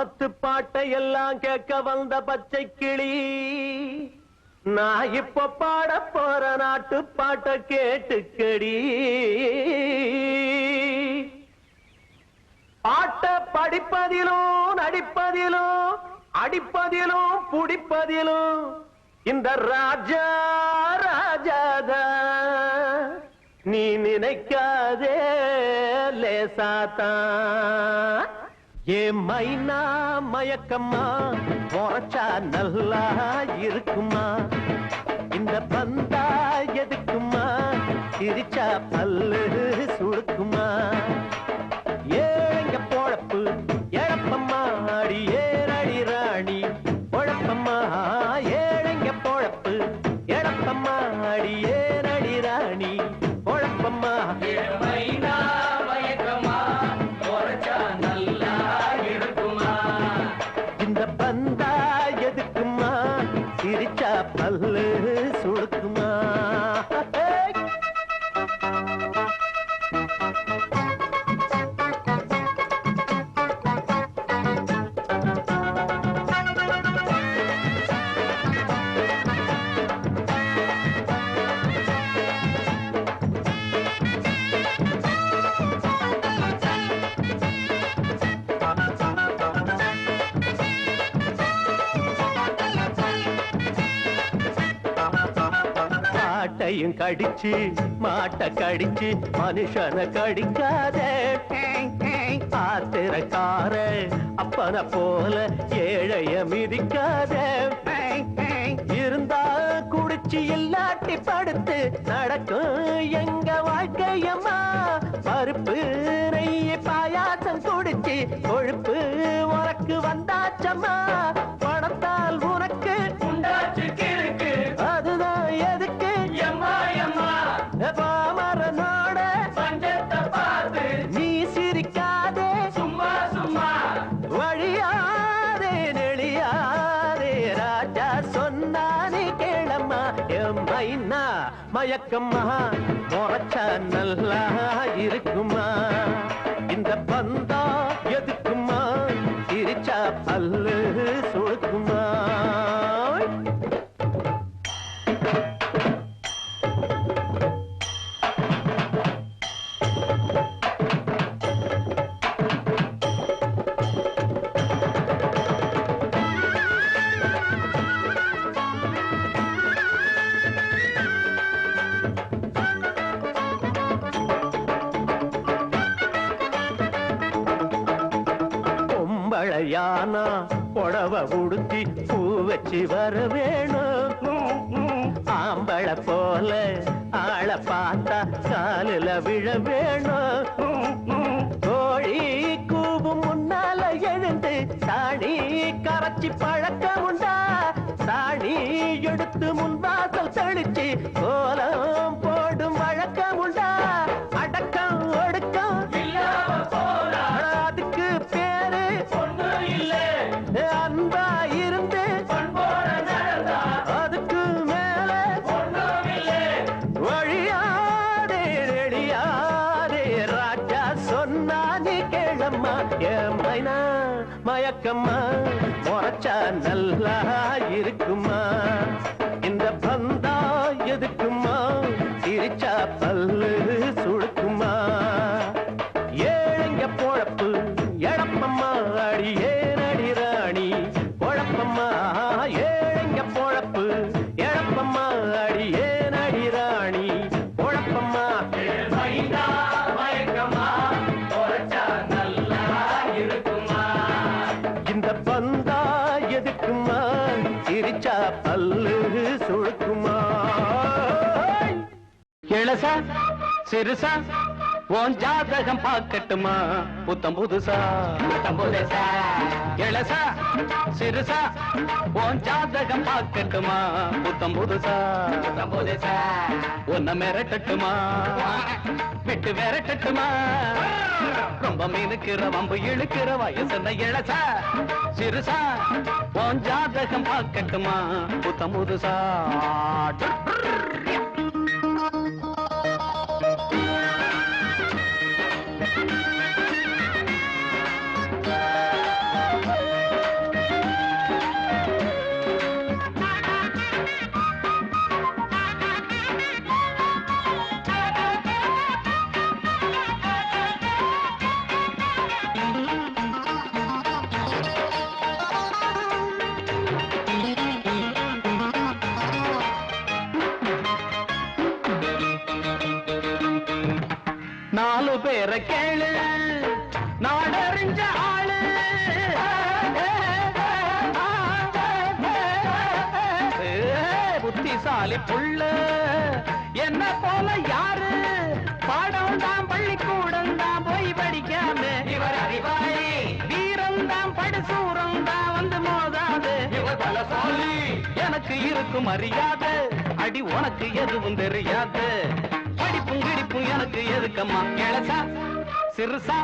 பத்து பாட்டை எல்லாம் கேட்க வந்த பச்சை கிளி, நான் இப்ப பாட போற நாட்டு பாட்டை கேட்டுக்கடி. பாட்ட படிப்பதிலும் நடிப்பதிலும் அடிப்பதிலும் புடிப்பதிலும் இந்த ராஜா ராஜாதா, நீ நினைக்காதே லேசாத்தா. ஏ மைனா மயக்கம்மா உரைச்சா நல்லா இருக்குமா, இந்த பந்தா எதுக்குமா சிரிச்சா பல்லு சுடுக்குமா. ஏங்க பொழப்பு எழப்பம்மா அடி ஏறடி ராணி பொழப்பம்மா, ஏழைங்க பொழப்பு எழப்பம்மா அடி ஏறடி ராணி பொழப்பம்மா. மைனா மயக்கமா உரைச்சா நல்லா இருக்குமா, இந்த பந்தா எதுக்குமா சிரிச்சா பல்லு சுடுக்குமா. மாட்டையும் கடிச்சு மாட்டை கடிச்சு மனுஷனை கடிக்காதே. ஆத்திரக்கார அப்பன போல ஏழைய மிதிக்காதே. இருந்தா குடிச்சு இல்லாட்டி படுத்து நடக்கும் எங்க வாழ்க்கையம்மா. பருப்பு நெய்ய பாயாசம் குடிச்சு கொழுப்பு உனக்கு வந்தாச்சம்மா. பணத்தால் உனக்கு உண்டாச்சு கிழக்கு, அதுதான் எதுக்கு எம்மா எம்மா பாமரனோட பஞ்சத்தை பார்த்து நீ சிரிக்காதே. சும்மா சும்மா வழியாதே நெளியாதே ராஜா சொன்னானே கேளம்மா. எம்மைனா மயக்கம்மா உரைச்சா நல்லா இருக்குமா, இந்த பந்தா எதுக்குமா சிரிச்சா பல்லு சுடுக்குமா. பொம்பளையானா புடவ உடுத்தி பூ வச்சு வர வேணும். ஆம்பளை போல ஆளை பார்த்தா காலில விழ வேணும். கோழி கூவும் முன்னால எழுந்து சாணி கரைச்சி பழக்கம் உண்டா. சாணி எடுத்து முன்வாசல் தெளிச்சு கோலம் போடும் வழக்கம் உண்டா. அடக்கம் ஒடுக்கம் இல்லாம போனா அதுக்கு பேரு ஒண்ணு இல்ல, அன்பா இருந்து பண்போட நடந்தா அதுக்கு மேல ஒண்ணும் இல்ல. வழியாதே நெளியாதே ராஜா சொன்னா நீ கேளம்மா. ஏமைனா மயக்கம்மா உரைச்சா நல்லா இருக்குமா, இந்த பந்தா எதுக்குமா சிரிச்சா பல்லு சுடுக்குமா. ஏழைங்க பொழப்பு எழப்பம்மா அடி ஏறடி ராணி பொழப்பம்மா. ஏழைங்க பொழப்பு எழப்பம்மா அடி ஏறடி ராணி பொழப்பம்மா. மைனா மயக்கமா உரைச்சா நல்லா இருக்குமா, இந்த பந்தா எதுக்குமா சிரிச்சா பல்லு சுடுக்குமா. இளசா சிறுசா உன் ஜாதகம் பார்க்கட்டுமா புத்தம் புதுசா. புதுசா இளசா சிறுசா உன் ஜாதகம் பார்க்கட்டுமா புத்தம் புதுசா. புதுசா உன்னை மிரட்டட்டுமா விட்டு விரட்டட்டுமா. ரொம்ப மீனுக்கிற வம்பு இழுக்கிற வயசுன இளசா சிறுசா உன் ஜாதகம் பார்க்கட்டுமா புத்தம் புதுசா. பேர கேளு நாடறிஞ்ச ஆளு புத்திசாலி புள்ள என்ன போல யாரு பாடம் தான் பள்ளிக்கூடம் தான் போய் படிக்காம இவர் அறிவாளி வீரம் தான் படுசூரம் தான் வந்து மோதாது இவர் பலசாலி எனக்கு இருக்கும் மரியாதை அடி உனக்கு எதுவும் தெரியாது படிப்பும் கிடிப்பும் எனக்கு எதுக்கம்மா இளசா சிறுசா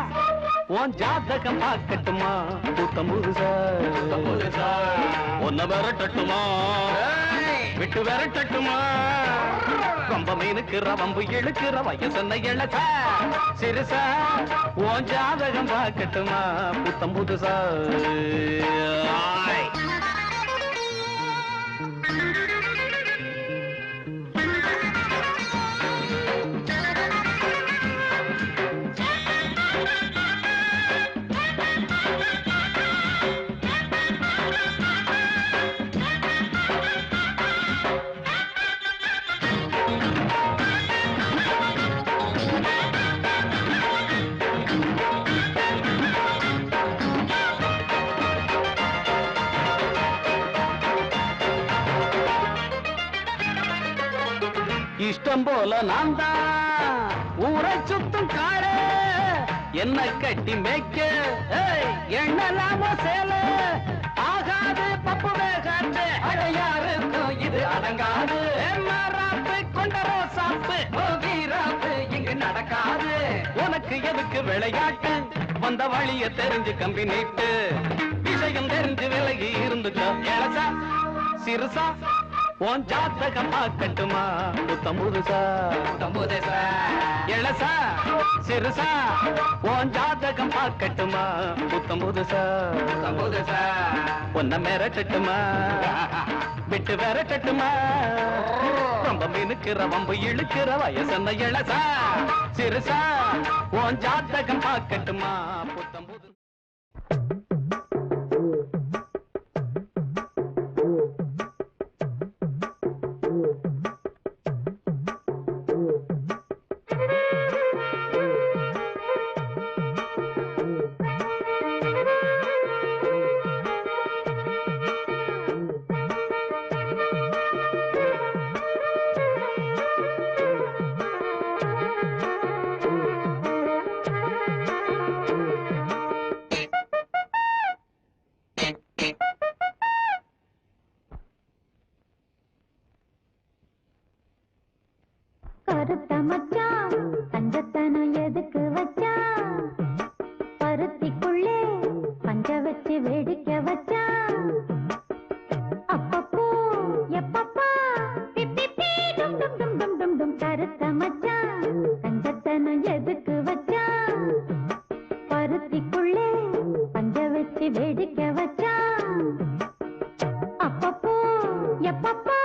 உன் ஜாதகம் பார்க்கட்டுமா புத்தம் புதுசா ஒன்ன விரட்டட்டுமா விட்டு விரட்டட்டுமா ரொம்ப மீனுக்குற வம்பு இழுக்கிற வயசென்ன இளசா சிறுசா உன் ஜாதகம் பார்க்கட்டுமா புத்தம் புதுசா இஷ்டம் போல நான் தான் ஊரை சுத்தும் காடு என்ன கட்டி மேய்க்க எண்ணலாம சேல ஆகாது பப்பு வேகாது அடையாருக்கும் இது அடங்காது மாறாப்பு கொண்ட ரோசாப்பு போகிறாப்பு இங்கு நடக்காது உனக்கு எதுக்கு விளையாட்டு வந்த வழிய தெரிஞ்சு கம்பி நீட்டு விஷயம் தெரிஞ்சு விலகி இருந்துக்கோ இளசா சிறுசா உன் ஜாதகம் பார்க்கட்டுமா புத்தம் புதுசா தம்புதேசா இளசா சிறுசா உன் ஜாதகம் பார்க்கட்டுமா புத்தம் புதுசா தம்புதேசா உன்ன மிரட்டட்டுமா விட்டு விரட்டட்டுமா ரொம்ப மீனுக்கிற வம்பு இழுக்கிற வயசென்ன இளசா சிறுசா உன் ஜாதகம் பார்க்கட்டுமா புத்தம் புது கருத்த மச்சான் தங்கத்தனம் எதுக்கு வச்சான் பருத்திக்குள்ளே பஞ்ச வச்சு வேடிக்கை வச்சான் அப்பப்போ எப்பப்பா பிப்பி டும் டும் டும் டும் டும் டும் கருத்த மச்சான் தங்கத்தனம் எதுக்கு வச்சான் பருத்திக்குள்ளே பஞ்ச வச்சு வேடிக்கை வச்சான் அப்பப்போ எப்பப்பா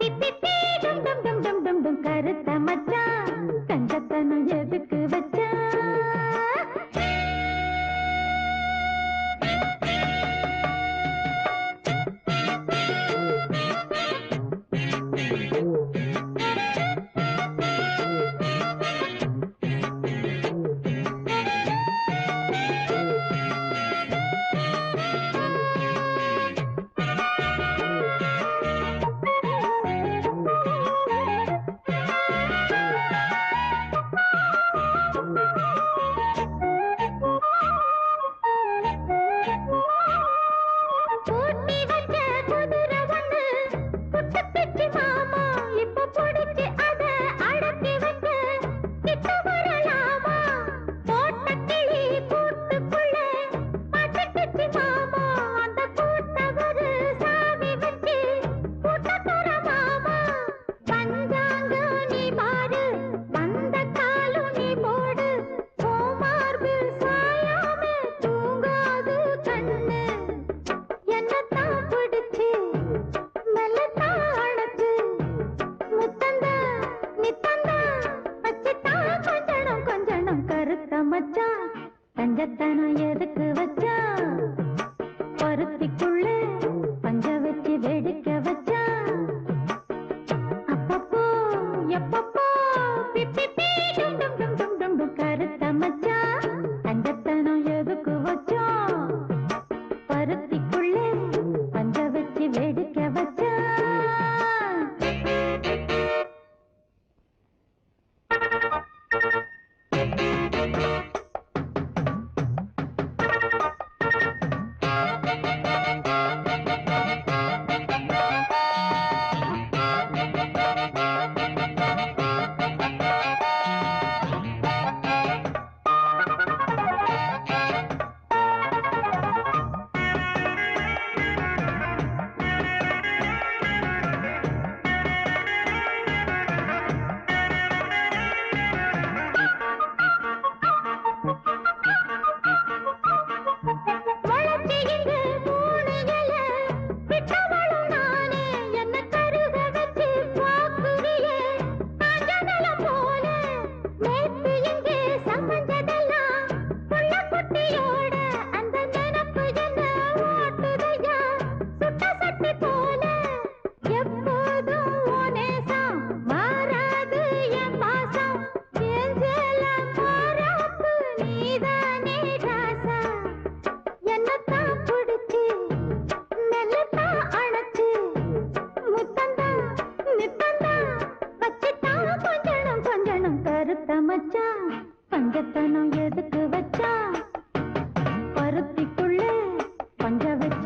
பிப்பி டும் டும் டும் டும் டும் டும் கருத்த மச்சான் தங்கத்தனம் எதுக்கு வச்சா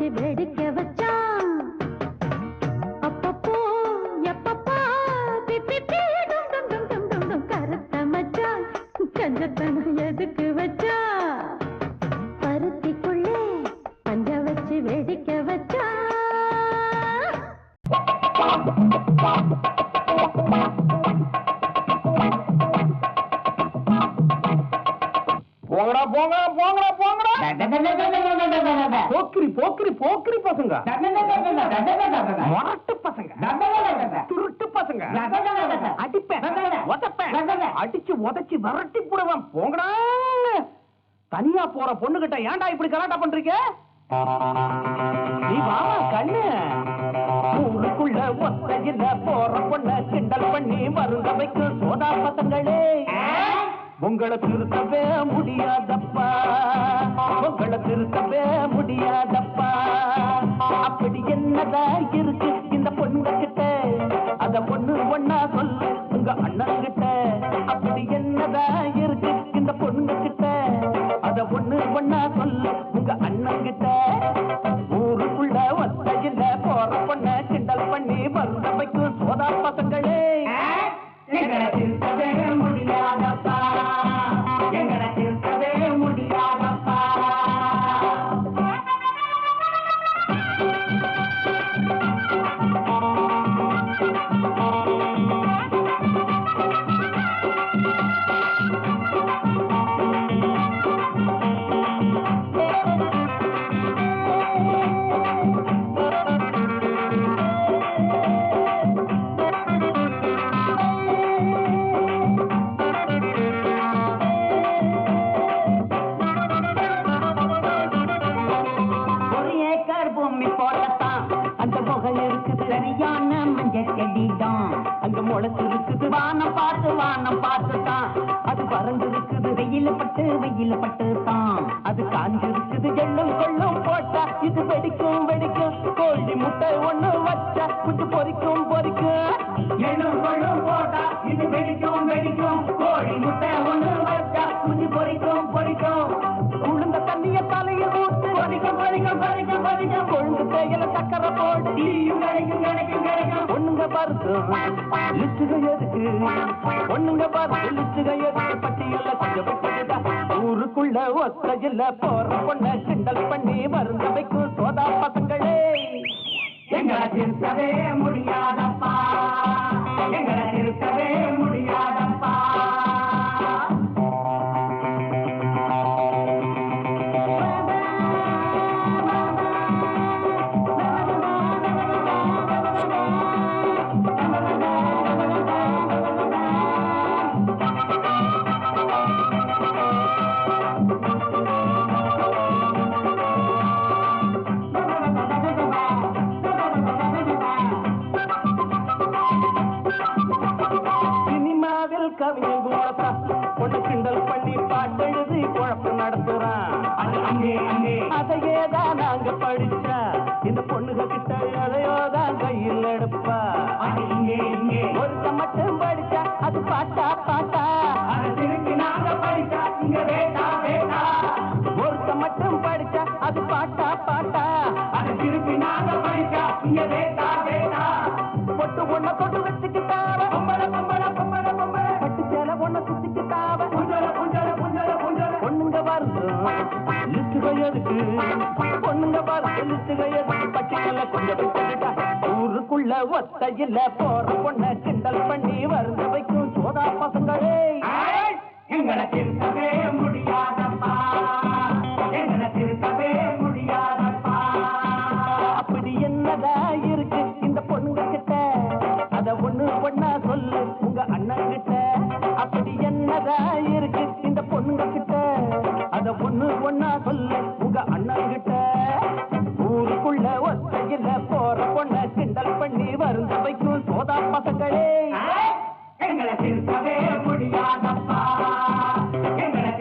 வச்சு வேடிக்கை வச்சான் அப்பப்போ எப்பப்பா பிப்பி டும் டும் டும் டும் டும் டும் கருத்த மச்சான் கஞ்சத்தனம் எதுக்கு வச்சா பருத்திக்குள்ளே பஞ்ச வச்சு வேடிக்கை வச்சா போங்கடா போங்கடா போங்கடா போங்கடா போக்கிரி போக்கிரி போக்கிரி பசங்க மொரட்டு பசங்க துருட்டு பசங்க அடிப்பேன் உதப்பேன் அடிச்சு உதச்சு விரட்டி போடுவேன் போங்கடா தனியா போற பொண்ணு கிட்ட ஏன்டா இப்படி கலாட்டா பண்றீங்க நீ வா கண்ணு ஊருக்குள்ள ஒத்தையில போற பொண்ண கிண்டல் பண்ணி மருந்த வைக்கும் சோதா பசங்களே உங்களை திருத்தவே முடியாதப்பா உங்களை திருத்தவே முடியாதப்பா அப்படி என்னதான் இருக்கு இந்த பொண்ணு கிட்ட அத பொண்ணு ஒன்னா சொல்லு உங்க அண்ணன் கிட்ட அப்படி என்னதான் இருக்கு இந்த பொண்ணு கிட்ட அத பொண்ணு ஒன்னா சொல்லு உங்க அண்ணன் கிட்ட ஊருக்குள்ள ஒத்தையில போற பொண்ண கிண்டல் பண்ணி மருந்த வைக்கும் சோதா பசங்களே எங்களை திருத்தவே முடியாதப்பா எங்களை திருத்தவே முடியாதப்பா வானம் பார்த்துதான் அது பறந்திருக்குது வெயில பட்டு தான் அது காஞ்சிருக்குது எள்ளும் கொள்ளும் போட்டா இது வெடிக்கும் வெடிக்கும் கோழி முட்டை ஒண்ணு வச்சா குஞ்சு பொறிக்கும் எள்ளும் கொள்ளும் போட்டா இது வெடிக்கும் வெடிக்கும் கோழி முட்டை ஒண்ணு வச்சா குஞ்சு பொறிக்கும் உளுந்த தண்ணிய தலையில் ஊத்து பொறிக்கும் கொழுந்து தேயில சக்கரை போட்டு கிடைக்கும் ஒண்ணுங்க பருத்தம் லிச்சுக எதுக்கு ஒண்ணுங்க பார்த்து லிச்சுக எதுக்கு பட்டியல கொஞ்சம் விட்டுட்டா ஊருக்குள்ள ஒத்தையில போற பொண்ண கிண்டல் பண்ணி மருந்த வைக்கும் சோதா பசங்களே எங்களை திருத்தவே முடியாதப்பா எங்களை திருத்தவே முடியாதப்பா பொண்ணு கிண்டல் பண்ணி பாட்டெழுதி குழப்பு நடத்துறான் அதையேதான் நாங்க படிச்சா இந்த பொண்ணுக கிட்ட அதையோதான் கையில் எடுப்பா ஒருத்த மட்டும் படிச்சா அது பாட்டா திருப்பி நாங்க படிச்சா இங்க வேட்டா ஒருத்த மட்டும் படிச்சா அது பாட்டா அது திருப்பி நாங்க படிச்சா இங்க வேட்டா பொட்டு ஒண்ண தொட்டு வச்சுக்கிட்டாவ பட்டு சேல ஒண்ண சுத்திக்கிட்டாவ பொண்ணுங்க வருது லிஸ்டுக எதுக்கு பொண்ணுங்க வருது லிஸ்டுக எதுக்கு பட்டியல கொஞ்சம் விட்டுட்டா ஊருக்குள்ள ஒத்தையில போற பொண்ண கிண்டல் பண்ணி வருந்த வைக்கும் சோதா பசங்களே எங்களை திருத்தவே முடியாதப்பா எங்களை திருத்தவே முடியாதப்பா அப்படி என்னதா இருக்கு இந்த பொண்ணுங்க கிட்ட அத ஒண்ணா சொல்லு உங்க அண்ணன் கிட்ட அப்படி என்னதா இருக்கு இந்த பொண்ணுங்க கிட்ட அத ஒண்ணா சொல்லு உங்க அண்ணன் கிட்ட ஊருக்குள்ள ஒத்தையில போற பொண்ண கிண்டல் பண்ணி வருந்த வைக்கும் சோதா பசங்களே எங்களை திருத்தவே முடியாதப்பா எங்களை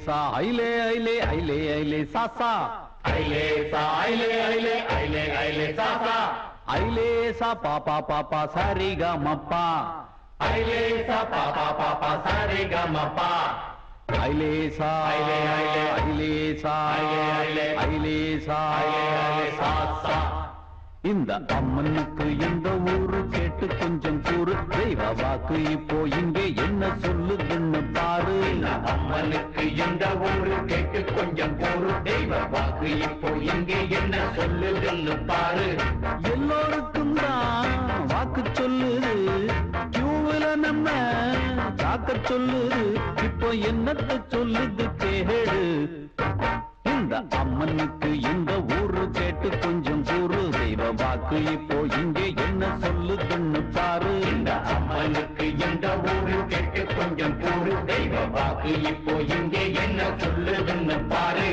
ஐலேசா ஐலே ஐலே ஐலே ஐலே சாசா ஐலேசா ஐலே ஐலே ஐலே ஐலே சாசா ஐலேசா பாப்பா பாப்பா சரிகா மப்பா ஐலேசா பாப்பா பாப்பா சரிகமப்பா ஐலேசா ஐலே ஐலே ஐலேசா ஐலே ஐலே ஐலேசா ஐலே ஐலே சாசா இந்த அம்மனுக்கு எந்த ஊரு கேட்டு கொஞ்சம் கூறு தெய்வ வாக்கு இப்போ இங்கே என்ன சொல்லுதுன்னு பாரு அம்மனுக்கு எந்த ஊரு கேட்டு கொஞ்சம் கூறு தெய்வ வாக்கு இப்போ இங்கே என்ன சொல்லுதுன்னு பாரு எல்லோருக்கும் தான் வாக்கு சொல்லுது கியூவில நம்ம காக்க சொல்லுது இப்போ என்னத்த சொல்லுது கேடு இந்த அம்மனுக்கு இந்த ஊரு கேட்டு கொஞ்சம் கூறு தெய்வ வாக்கு இப்போ இங்கே என்ன சொல்லுதுன்னு பாரு இந்த அம்மனுக்கு எந்த ஊரு கேட்டு கொஞ்சம் கூறு தெய்வ வாக்கு இப்போ இங்கே என்ன சொல்லுதுன்னு பாரு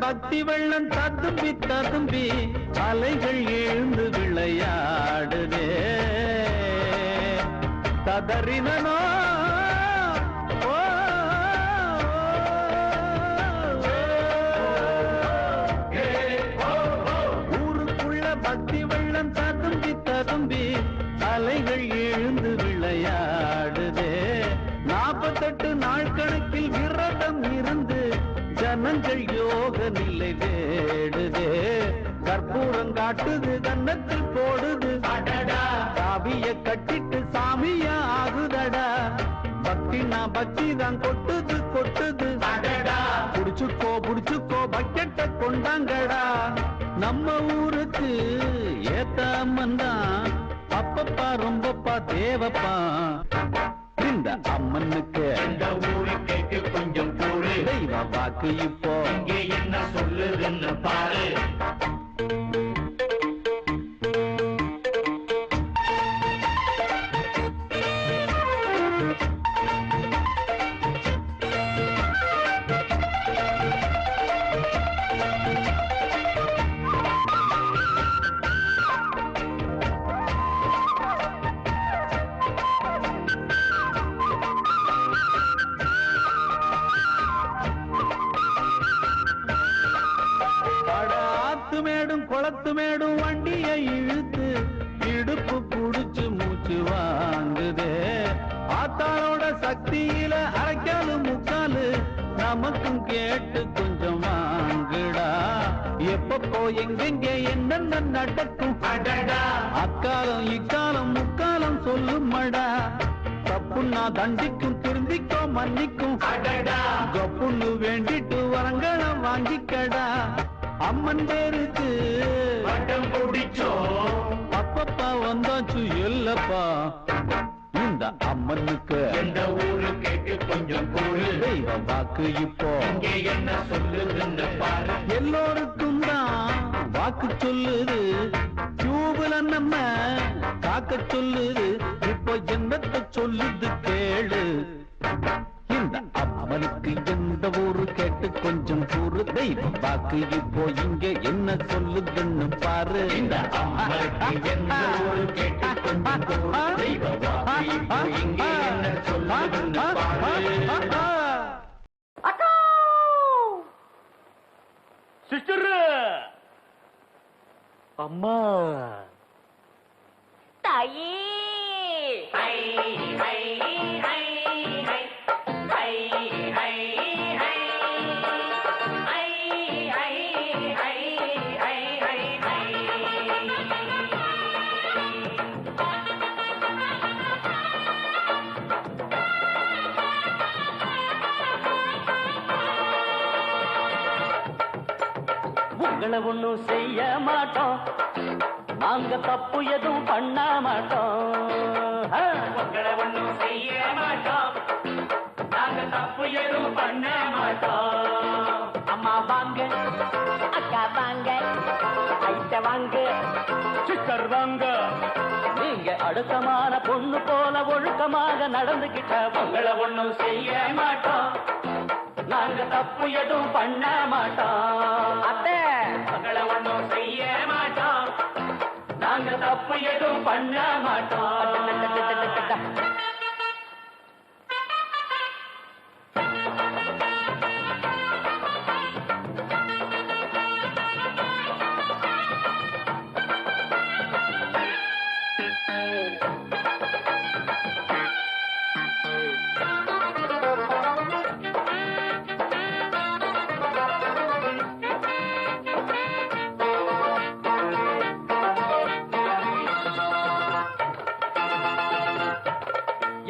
பக்தி வெள்ளம் ததும்பி ததும்பி அலைகள் எழுந்து விளையாடுதே ததறினோ ஊருக்குள்ள பக்தி வெள்ளம் ததும்பி ததும்பி அலைகள் எழுந்து விளையாடுதே 48 நாள் கணக்கில் விரதம் இருந்து ஜனங்கள் யோக நிலை தேடுதே கற்பூரம் காட்டுது கன்னத்தில் போடுது சாவிய கட்டிட்டு சாமியா ஆகுதடா பக்தினா பக்தி தான் கொட்டுது கொட்டுது புடிச்சுக்கோ பக்கெட்ட கொண்டாங்கடா நம்ம ஊருக்கு ஏத்த அம்மன் தான் அப்பப்பா ரொம்பப்பா தேவப்பா இந்த அம்மனுக்கு இந்த ஊரு கேட்டு கொஞ்சம் கூறு தெய்வ வாக்கு இப்போ இங்கே என்ன சொல்லுதுன்னு பாரு குளத்து மேடும் வண்டியை இழுத்து இடுப்பு புடிச்சு மூச்சு வாங்குதே ஆத்தாளோட சக்தியில அரைக்காலு முக்காலு நமக்கும் கேட்டு கொஞ்சம் வாங்குடா எப்பப்போ எங்கெங்க என்னென்ன நடக்கும் அக்காலம் இக்காலம் முக்காலம் சொல்லுமடா தப்புன்னா தண்டிக்கும் திருந்திக்கோ மன்னிக்கும் கப்புன்னு வேண்டிட்டு வரங்களை வாங்கிக்கடா அம்மன் பேருக்கு பட்டம் பிடிச்சோ அப்பப்பா வந்தாச்சு இல்லப்பா இந்த அம்மனுக்கு எந்த ஊரு கேட்டு கொஞ்சம் கூறு தெய்வ வாக்கு இப்போ இங்கே என்ன சொல்லுதுன்னு பாரு எல்லோருக்கும் தான் வாக்கு சொல்லுது டியூப்ல நம்ம காக்க சொல்லுது இப்போ என்னத்தை சொல்லுது கேளு இந்த அம்மனுக்கு எந்த ஊரு கேட்டு கொஞ்சம் கூறு தெய்வ வாக்கு இப்போ இங்க என்ன சொல்லுதுன்னு பாரு இந்த அம்மனுக்கு எந்த ஊரு கேட்டு கொஞ்சம் கூறு தெய்வ வாக்கு இப்போ இங்கே என்ன சொல்லுதுன்னு பாரு சிஸ்டர் அம்மா தாயே உங்களை ஒண்ணும் செய்ய மாட்டோம் நாங்க தப்பு எதுவும் பண்ண மாட்டோம். உங்களை ஒண்ணும் செய்ய மாட்டோம். நாங்க தப்பு எதுவும் பண்ண மாட்டோம். அம்மா வாங்க, அக்கா வாங்க, ஐட்ட வாங்க, சிஸ்டர் வாங்க. நீங்க அடுக்கமான பொண்ணு போல ஒழுக்கமாக நடந்துகிட்ட உங்களை ஒண்ணும் செய்ய மாட்டோம். நாங்க தப்பு எதுவும் பண்ண மாட்டோம். அத்தை, உங்களை ஒண்ணும் செய்ய மாட்டோம். நாங்க தப்பு எதுவும் பண்ண மாட்டோம்.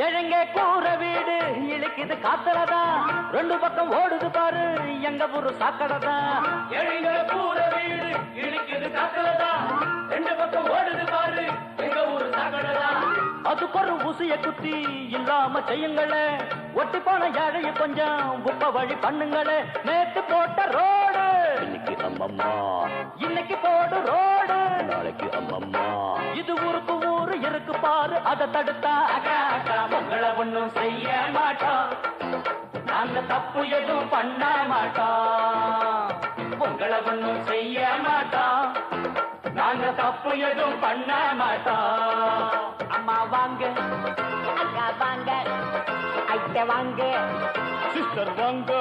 எழங்க கூற வீடு இழுக்குது காத்துலதான், ரெண்டு பக்கம் ஓடுது பாரு எங்க ஊரு சாக்கடைதான். எழிங்க கூற வீடு இழுக்குது காக்கலதா, ரெண்டு பக்கம் ஓடுது பாரு எங்க ஊரு சாக்கடைதா. அதுக்கு ஒரு ஊசிய குத்தி இல்லாம செய்யுங்களே, ஒட்டி போன ஏழைய கொஞ்சம் உப்ப வழி பண்ணுங்களே. நேத்து போட்ட ரோடு இன்னைக்கு அம்மம்மா, இன்னைக்கு போடு ரோடு நாளைக்கு அம்மம்மா. இது ஊருக்கு ஊரு இருக்கு பாரு, அதை தடுத்தா அக்கா அக்கா உங்களை ஒண்ணும் செய்ய மாட்டோம். நாங்க தப்பு எதுவும் பண்ண மாட்டோம். உங்களை ஒண்ணும் செய்ய மாட்டோம். நாங்க தப்பு எதுவும் பண்ண மாட்டோம். அம்மா வாங்க, அக்கா வாங்க, ஐட்ட வாங்க, சிஸ்டர் வாங்க.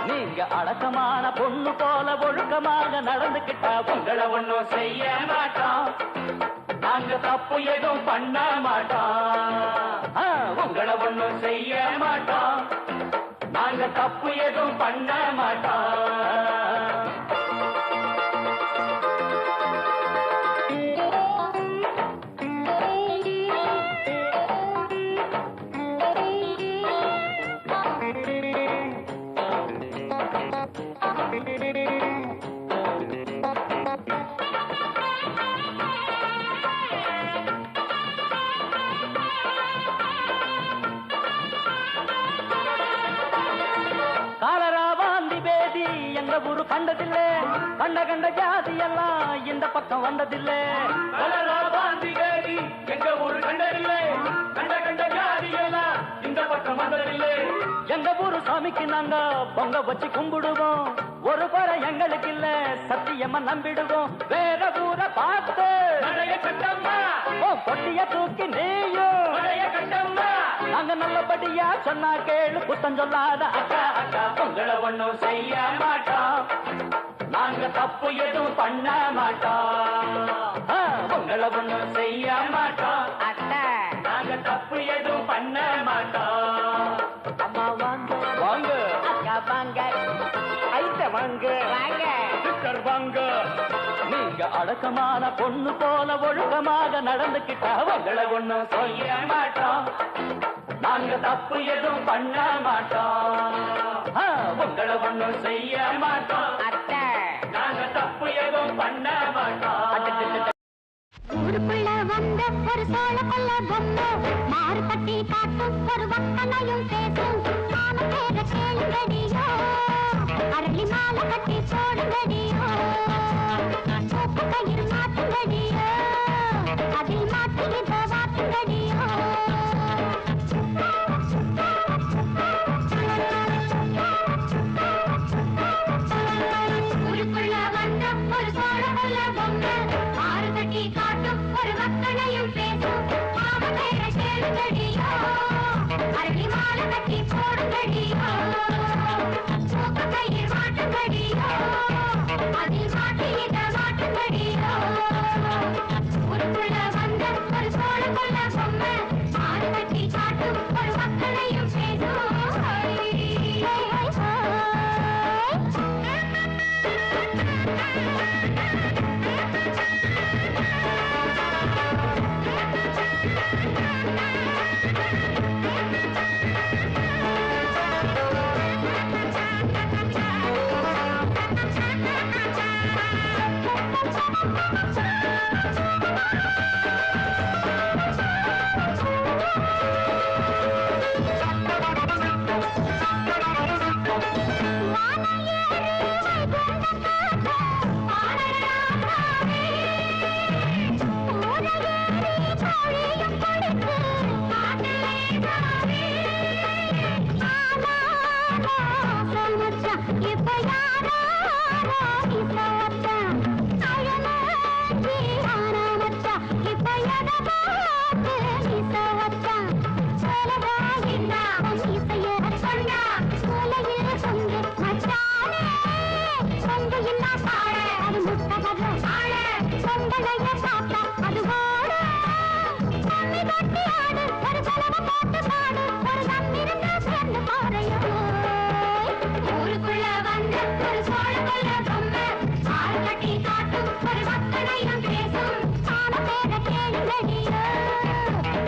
நீங்க அடக்கமான பொண்ணு போல ஒழுக்கமாக நடந்துகிட்டா உங்களை ஒண்ணும் செய்ய மாட்டோம். நாங்க தப்பு எதுவும் பண்ண மாட்டோம். உங்களை ஒண்ணும் செய்ய மாட்டோம். நாங்க தப்பு எதுவும் பண்ண மாட்டோம். காலரா வாந்தி பேதி எங்க ஊரு கண்டதில்லை, கண்ட கண்ட ஜாதி எல்லாம் இந்த பக்கம் வந்ததில்லை. கலரா பாந்தி கேடி எங்க ஊரு கண்டதில்லை, கண்ட கண்ட ஜாதி எல்லாம் இந்த பக்கம் வந்ததில்லை. எங்க ஊரு சாமிக்கு நாங்க பொங்க வச்சு கும்பிடுவோம், ஒரு குறை எங்களுக்கு இல்ல சத்தியமா நம்பிடுவோம். வேற ஊரை பார்த்து நடைய கட்டம்மா, உன் பொட்டிய தூக்கி நீயும் நடைய கட்டம்மா. நாங்க நல்லபடியா சொன்னா கேளு, குத்தம் சொல்லாத அக்கா அக்கா உங்களை ஒண்ணும் செய்ய மாட்டோம். நாங்க தப்பு எதுவும் பண்ண மாட்டோம். உங்களை ஒண்ணும் செய்ய மாட்டோம். அத்தை. நாங்க தப்பு எதுவும் பண்ண மாட்டோம். அம்மா வாங்க, வாங்க அக்கா வாங்க, ஐட்ட வாங்க, வாங்க, சிஸ்டர் வாங்க. நீங்க அடக்கமான பொண்ணு போல ஒழுக்கமாக நடந்துக்கிட்டா உங்களை ஒண்ணும் செய்ய மாட்டோம். நாங்க தப்பு எதுவும் பண்ண மாட்டோம். உங்களை ஒண்ணும் செய்ய மாட்டோம். அத்தை. நாங்க தப்பு எதுவும் பண்ண மாட்டோம். ஊருக்குள்ள வந்த ஒரு சோழ கொல்ல பொம்மை, மாறு கட்டி காட்டும் ஒரு வக்கனையும் பேசும். மாம பேர கேளுங்கடியோ, அரளி மாலை கட்டி போடுங்கடியோ, சோப்பு கயிறு மாட்டுங்கடியோ, அதில் மாட்டி இத வாட்டுங்கடியோ. ஊருக்குள்ள வந்த ஒரு சோழ கொல்ல பொம்மை, மாறு கட்டி காட்டும் ஒரு வக்கனையும் பேசும். மாம பேர கேளுங்கடியோ, அரளி மாலை கட்டி போடுங்கடியோ, சோப்பு கயிறு மாட்டுங்கடியோ.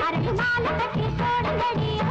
அரகு மாலை கட்டி போடுங்கடியோ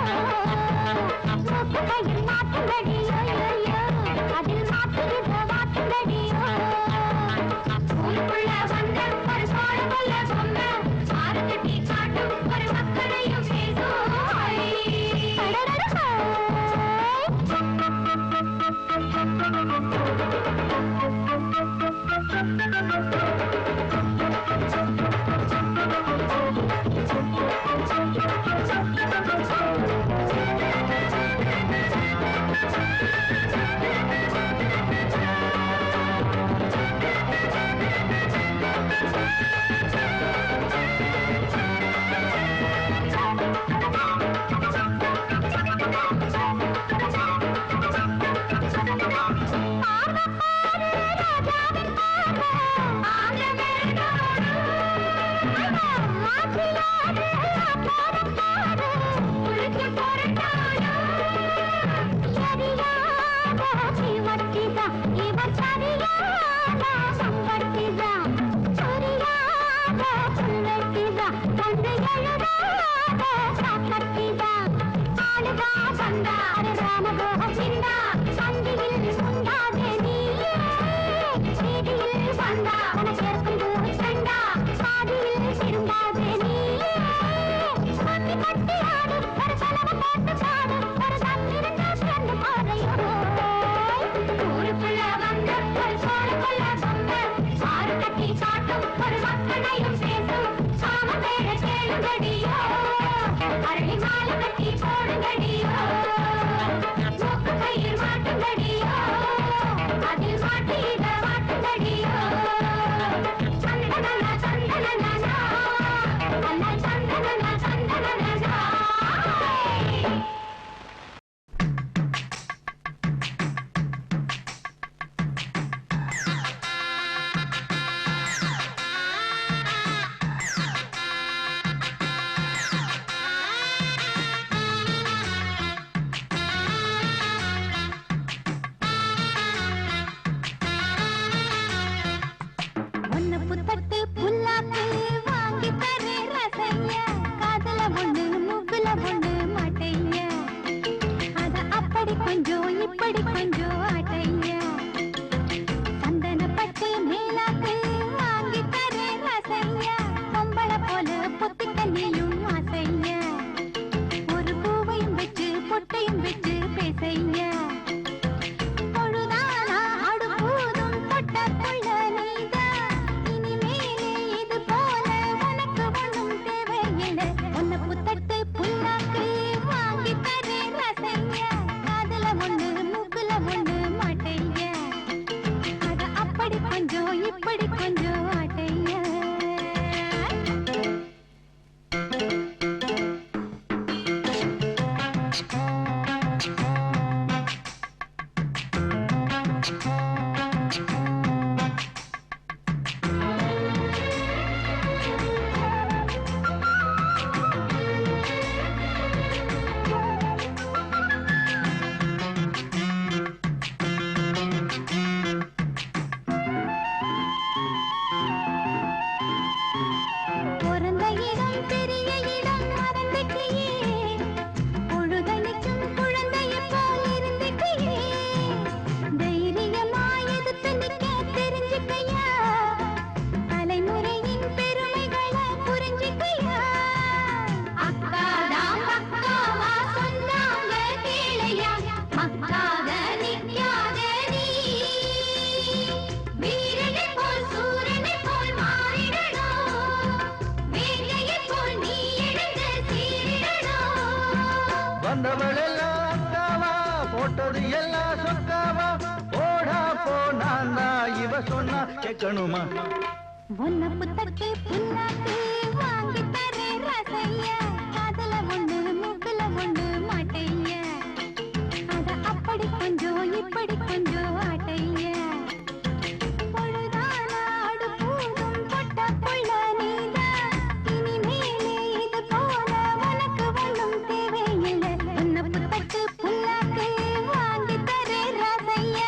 சொக்காவா ஓடா போனா இவ சொன்னா கேட்கணுமா ஒன்ன புத்தக்கு புண்ணாக்கு வாங்கி தரே ரசைய அதுல ஒண்ணு மூக்குல ஒண்ணு மாட்டைய அத அப்படி கொஞ்சம் இப்படி கொஞ்சம் ஆட்டைய பொழுதான அடுப்பூதும் பொட்ட புள்ள நீதான் இனிமேலே இது போல உனக்கு ஒண்ணும் தேவையில்லை ஒன்ன புத்தக்கு புண்ணாக்கு வாங்கி தரே ரசைய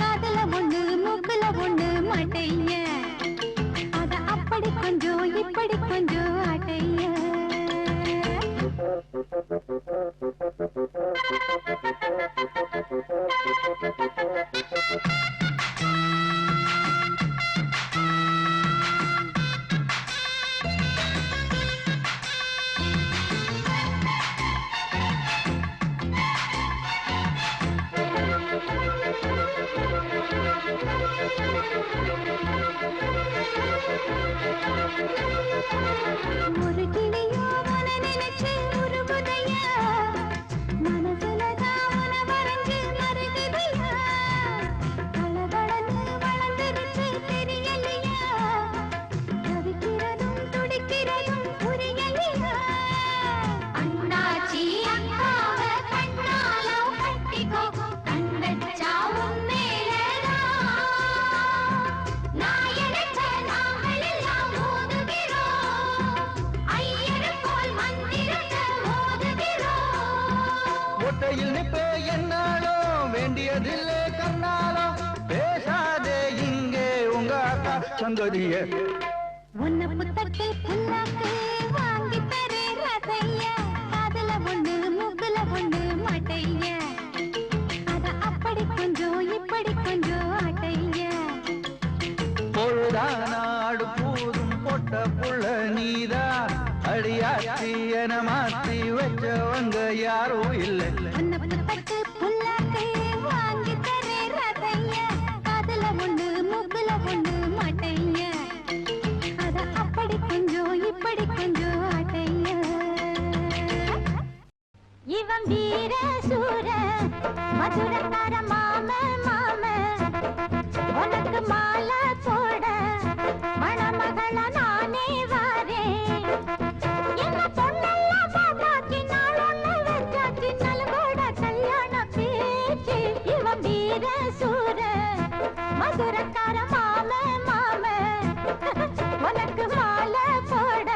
அதுல ஒண்ணு மூக்குல ஒண்ணு மாட்டைய அப்படி கொஞ்சம் இப்படி கொஞ்சம் ஆட்டைய ஒரு கிளியோ உன நினைச்சு உருகுதையா மனசுலதான் உன வரைஞ்சு மருகுதையா தளதளன்னு வளர்ந்துருச்சு தெரியலையா தவிக்கிறதும் துடிக்கிறதும் புரியலையா அண்ணாச்சி அக்காவ கண்ணாலோ கட்டிக்கோ கண் வச்சா உன் மேலதான் நான் எடுத்த நாங்கள் எல்லாம் மோதுகிறோம் ஐயர் போல் மந்திரத்தை மோதுகிறோம் ஒட்டையில் நிப்பே என்னாலோ வேண்டியதில்லை கண்ணாலோ பேசாதே இங்கே உங்க அக்கா சங்கதிய உன்ன புத்தக்கு புண்ணாக்கு வாங்கி தரே ரசைய அதுல ஒண்ணு மூக்குல ஒண்ணு மாட்டைய அத அப்படி கொஞ்சம் இப்படி கொஞ்சம் ஆட்டைய பொழுதானாடு பூதும் பொட்ட புள்ள நீதா அடியாச்சி என மாத்தி வச்சவங்க யாரும் இல்லை உன்ன புத்தக்கு புண்ணாக்கு வாங்கி தரே ரசைய அதுல ஒண்ணு மூக்குல ஒண்ணு மாட்டைய அத அப்படி கொஞ்சம் இப்படி கொஞ்சம் ஆட்டைய இவன் வீர சூர மதுரக்கார மாம மாம உனக்கு மாலை போட மணமகள நானே வாரேன் என்ன பொண்ணெல்லாம் பார்த்தாச்சு நாள் ஒண்ணு வச்சாச்சு நல்கோட கல்யாண பேச்சு இவன் வீர சூர மதுரக்கார மாம மாம உனக்கு மாலை போட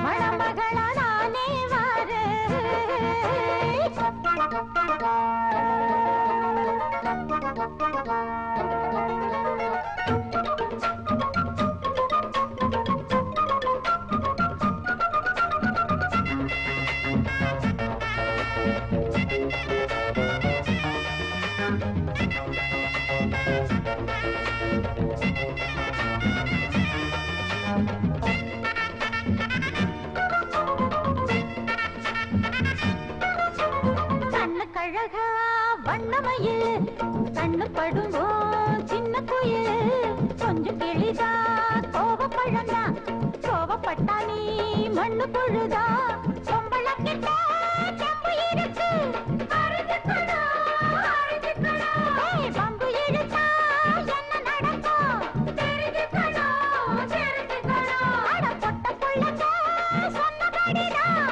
மணமகள நானே கண்ணு கழகா வண்ணமயில் கண்ணு படுங்கோ சின்ன குயில் கொஞ்சம் கிளிதா கோவப்பழந்தா கோவப்பட்டா நீ மண்ணு பொழுதா பொம்பள கிட்ட செம்பு இருக்கு பம்பு இழுத்தா என்ன நடக்கும் அட பொட்ட புள்ளங்க சொன்னபடிதான்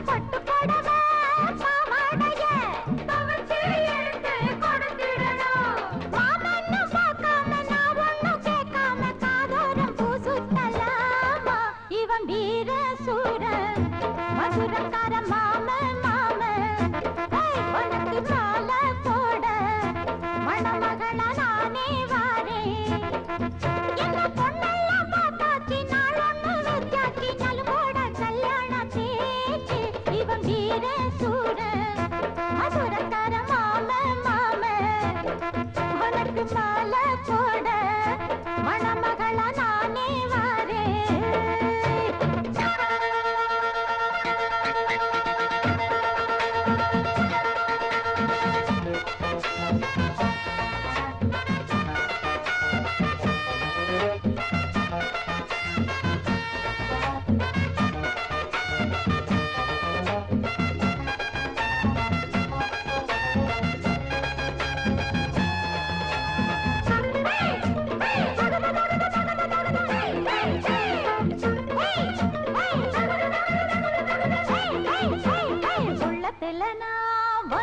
பட்டு புடவை பாவாடைய துவைச்சு எடுத்து கொடுத்திடணும் மாமன்னு பார்க்காம நான் ஒண்ணும் கேட்காம காதோரம் பூ சுத்தலாமா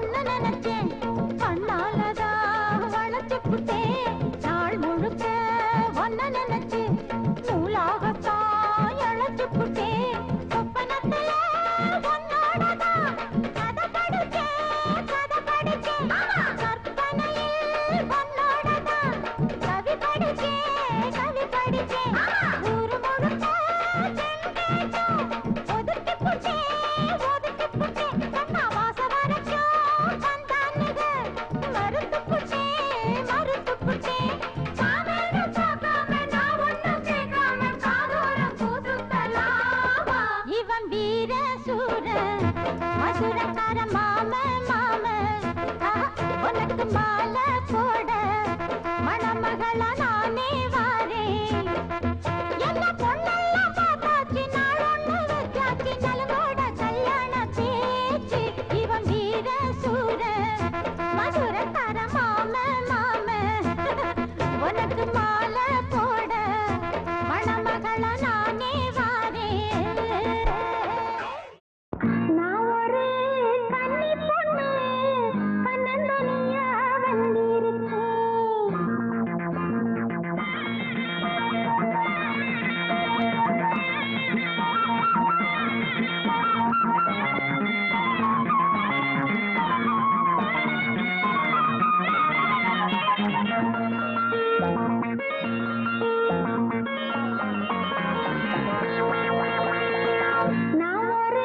ஒன்னு நினைச்சேன் கண்ணாலதான் வளர்த்து புட்டேன் நாள் முழுக்க ஒன்னு நினைச்சு நூலாகத்தான் இழைச்சு புட்டேன் சொப்பனத்துல ஒன்னோடதான் கதை படிச்சேன் கற்பனையில் ஒன்னோடதான் கவி படிச்சேன் ஊரு முழுக்க ஒதுக்கி புட்டேன் கண்ணா வாச வரைக்கும் வந்தானுக மறுத்து புட்டேன் சாமேன பார்க்காம நான் ஒண்ணும் கேட்காம காதோரம் பூசுத்தலாமா இவன் வீர சூர மசுரக்கார மாம உனக்கு மாலை போட மணமகளா நானே வாரேன் என்ன பொண்ணெல்லாம் பார்த்தாச்சு நாள் ஒண்ணு வச்சாச்சு நலங்கோட கல்யாண பேச்சு இவன் வீர சூர மதுரக்கார மாம உனக்கு மாலை போட மணமகளா நானே வாரேன் நான் ஒரு கன்னி பொண்ணு கண்ணந்தனியா வந்திருக்கேன் நான் ஒரு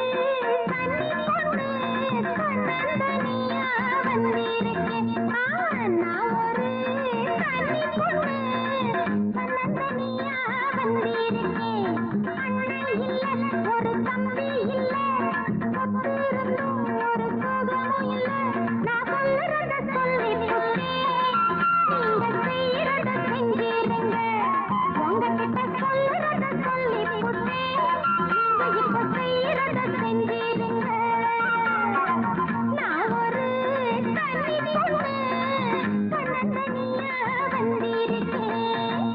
கன்னி பொண்ணு கண்ணந்தனியா வந்திருக்கேன் நான் ஒரு கன்னி பொண்ணு கண்ணந்தனியா வந்திருக்கேன் அண்ணன் இல்ல ஒரு தம்பி இல்ல சொத்து இருந்தும் ஒரு சுகமும் இல்ல நான் சொல்லுறத சொல்லி நீங்க செய்யறத செஞ்சிருங்க உங்ககிட்ட சொல்லுறத சொல்லி நீங்க இப்ப செய்யறத செஞ்சிருங்க நான் ஒரு கன்னி பொண்ணு கண்ணந்தனியா வந்திருக்கேன்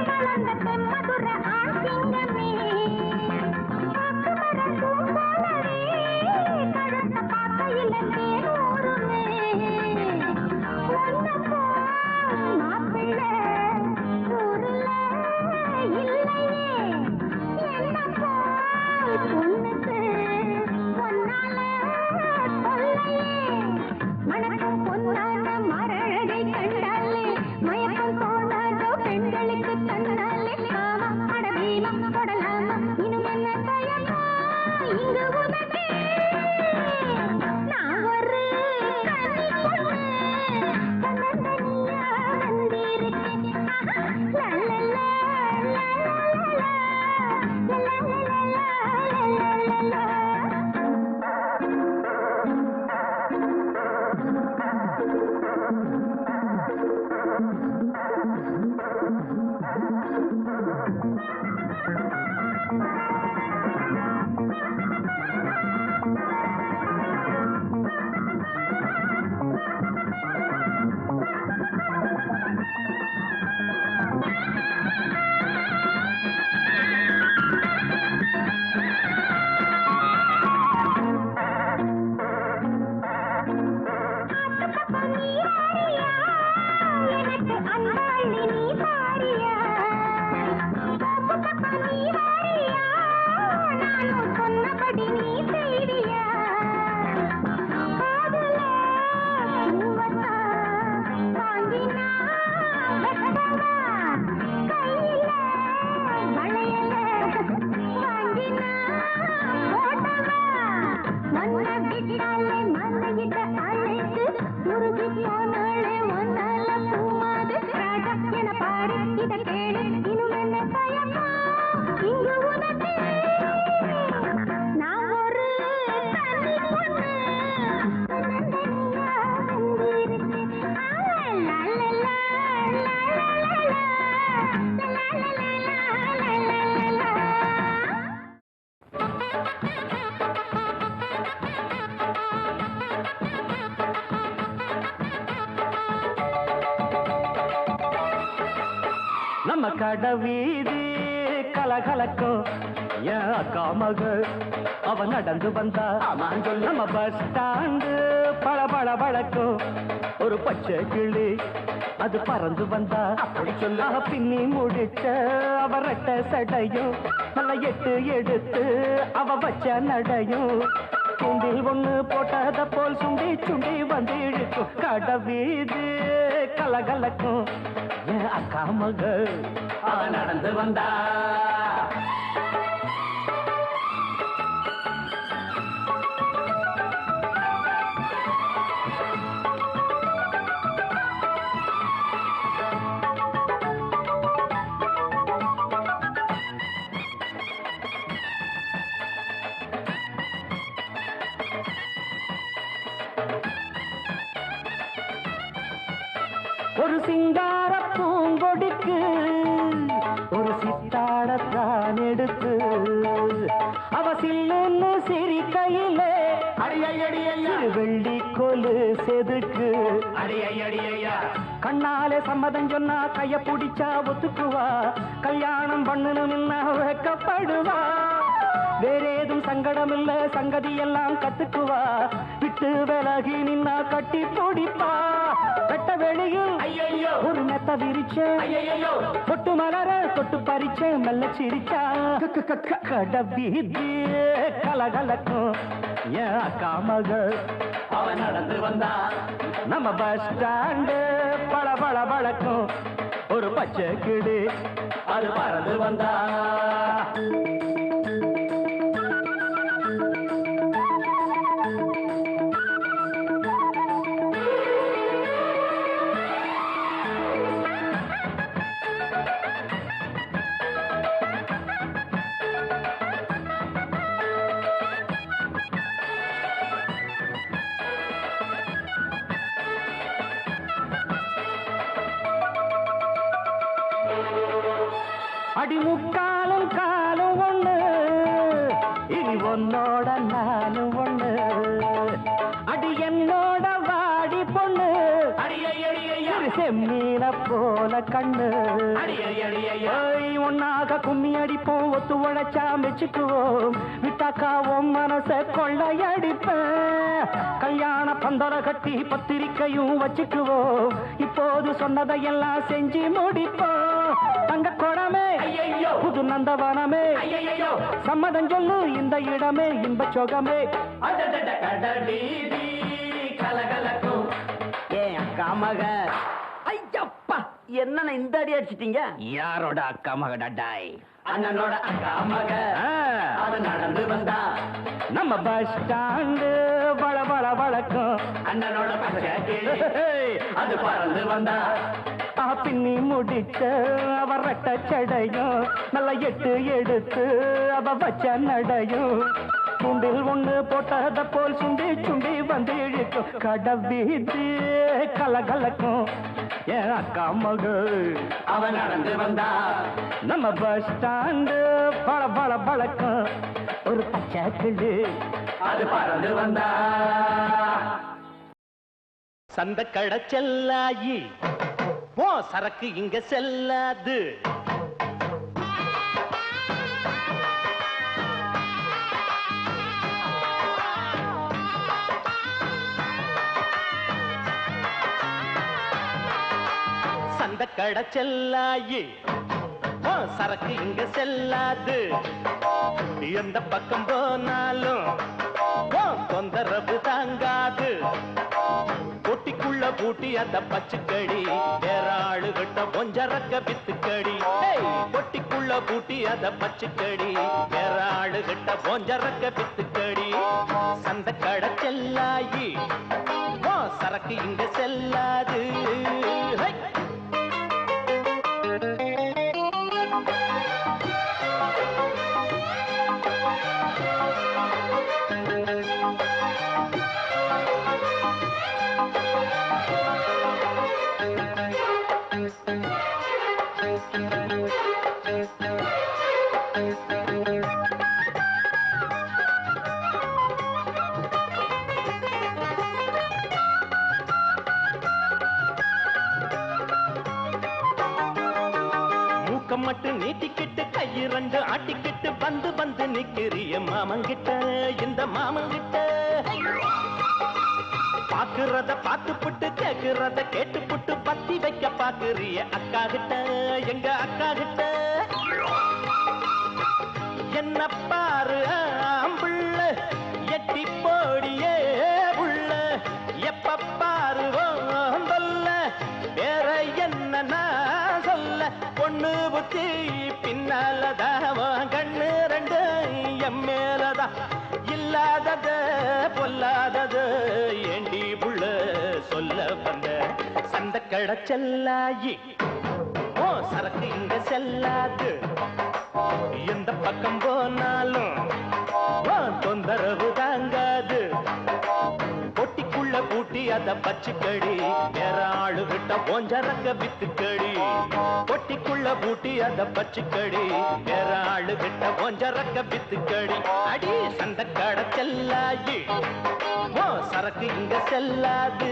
வளர்ந்த தெம்மதுர ஆசிங்கமே கழுத்த பார்க்கையில தேனூருமே ஒன்னப்போ மாப்பிள்ளை ஊருல இல்லையே என்னப்போ பொண்ணுக்கு ஒன்னால தொல்லையே மணக்கும் பொன்னான மரழகை கண்டாலே மயக்கம் தோணாதோ பெண்களுக்கு தன்னாலே மாமா அடவீமா தொடலாமா இன்னும் என்ன தயமா இங்கு உனக்கே நான் ஒரு கன்னி பொண்ணு கண்ணந்தனியா வந்திருக்கேன் லல்லலா லல்லலா லல்லலா எனக்கு அன்பாளி நீ பாரியா நம்ம கடை வீதி கலகலக்கும் என் அக்கா மகள் அவ நடந்து வந்தா நம்ம பஸ் ஸ்டாண்டு பளபள பழக்கும் ஒரு பச்சை கிளி அது பறந்து வந்தா அப்படி சொல்ல பின்னி முடிச்ச அவ ரெட்ட சடையும் நல்ல எட்டு எடுத்து அவ வச்ச நடையும் சுண்டில் ஒண்ணு போட்டத போல் சுண்டி சுண்டி வந்து இழுக்கும் கடை வீதி கலகலக்கும் என் அக்கா மகள் அவ நடந்து வந்தா ஒரு சிங்கார பூங்கொடிக்கு ஒரு சித்தாடத்தான் எடுத்து அவ சில்லுன்னு சிரிக்கையிலே வெள்ளி கொலு செதுக்கு கண்ணாலே சம்மதம் சொன்னா கைய பிடிச்சா ஒத்துக்குவா கல்யாணம் பண்ணணும்னா வைக்கப்படுவா வேறேதும் சங்கடம் இல்ல சங்கதி எல்லாம் கத்துக்குவா விட்டு விலகி நின்னா கட்டி பிடிப்பா வெட்ட வெளியில் ஒரு மெத்த விரிச்ச தொட்டு மலர தொட்டு பறிச்ச மெல்ல சிரிச்சா கடை வீதி கலகலக்கும் என் அக்கா மகள் அவ நடந்து வந்தா நம்ம பஸ் ஸ்டாண்டு பளபள பழக்கும் ஒரு பச்சை கிளி அது பறந்து வந்தா அடிமுக்காலும் காலும் ஒண்ணு இனி உன்னோட நானும் ஒண்ணு அடி என்னோட வாடி பொண்ணு செம்மீன போல கண்ணு ஒன்னாக கும்மி அடிப்போம் ஒத்து உழைச்சா மெச்சுக்குவோம் விட்டாக்கா உன் மனச கொள்ளையடிப்பேன் கல்யாண பந்தர கட்டி பத்திரிக்கையும் வச்சுக்குவோம் இப்போது சொன்னதையெல்லாம் செஞ்சு முடிப்போம் தங்க குடமே புது நந்தவனமே சம்மதம் சொல்லு இந்த இடமே இன்ப சொகமே கலகலக்கும் ஏன் அக்கா மக ஐயப்பா என்ன இந்த அடி அடிச்சிட்டீங்க யாரோட அக்கா மக டட்டாய் அண்ணனோட அக்கா மக அது நடந்து வந்தா நம்ம பஸ் ஸ்டாண்டு வள வள வழக்கம் அண்ணனோட பச்சை அது பறந்து வந்தா பின்னி முடிச்ச அவ ரெட்ட சடையும் நல்ல எட்டு எடுத்து அவ வச்ச நடையும் சுண்டில் ஒண்ணு போட்டத போல் சுண்டி சுண்டி வந்து இழுக்கும் கடை வீதி கலகலக்கும் என் அக்கா மகள் அவ நடந்து வந்தா நம்ம பஸ் ஸ்டாண்டு பள பள பழக்கம் ஒரு பச்சை கிளி அது பறந்து வந்தா சந்த கடை செல்லாயி போ சரக்கு இங்க செல்லாது சந்த கடை செல்லாயி போ சரக்கு இங்க செல்லாது எந்த பக்கம் போனாலும் தொந்தரவு தாங்காது பொட்டிக்குள்ள பூட்டி அந்த பச்சுக்கடி வேற ஆளுகிட்ட பொஞ்சரக்க வித்துக்கடி பொட்டிக்குள்ள பூட்டி அந்த பச்சுக்கடி வேற ஆளுகிட்ட பொஞ்சரக்க வித்துக்கடி சந்த கடை செல்லாயி சரக்கு இங்க செல்லாது பக்கம் மட்டும் நீட்டிக்கிட்டு கையிரண்டு ஆட்டிக்கிட்டு வந்து வந்து நிக்கிறிய மாமங்கிட்ட இந்த மாமங்கிட்ட பாக்குறத பார்த்து புட்டு கேக்குறத கேட்டு புட்டு பத்தி வைக்க பாக்குறிய அக்கா கிட்ட எங்க அக்கா கிட்ட என்ன பாரு ஆம்புள்ள எட்டி போடியே உள்ள எப்ப பாருவோம் சொல்ல வேற என்ன நான் சொல்ல பொண்ணு புத்தி பின்னாலதான் கண்ணு ரெண்டு எம் மேலதான் இல்லாதது பொல்லாதது ஏண்டி புள்ள சொல்ல வந்த சந்த கடச்செல்லாயி ஓ சரக்கு இங்க செல்லாது எந்த பக்கம் போனாலும் தொந்தரவு தாங்காது பொட்டிக்குள்ள பூட்டி அத பச்சுக்கடி வேற ஆளு விட்ட போஞ்சரக்க வித்துக்கடி பொட்டிக்குள்ள பூட்டி அத பச்சுக்கடி வேற ஆளு விட்ட போஞ்சரக்க வித்துக்கடி அடி சந்த கடை செல்லாயி ஓ சரக்கு இங்க செல்லாது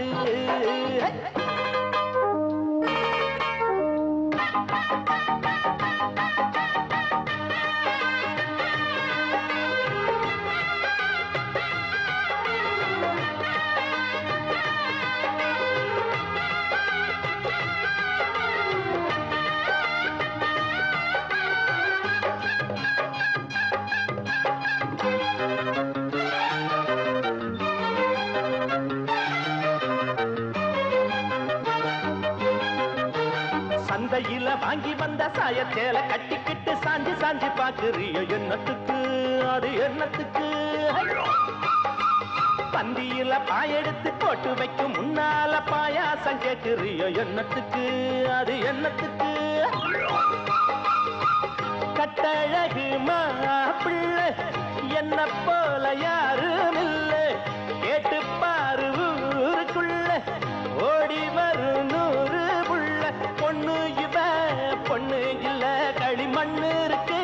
சந்தையில வாங்கி வந்த சாயத்தேல கட்டிக்கிட்டு சாஞ்சி சாஞ்சி பாக்குறியோ என்னத்துக்கு அது என்னத்துக்கு பந்தியில பாயெடுத்து போட்டு வைக்கும் முன்னால பாயாசம் கேக்குறியோ என்னத்துக்கு அது என்னத்துக்கு கட்டழகு மாப்பிள்ளை என்ன போல யாரும் இல்லை கேட்டு பாரு ஊருக்குள்ள ஓடி வரும் 100 புள்ள பொண்ணு இவ பொண்ணு இல்ல களிமண்ணு இருக்கு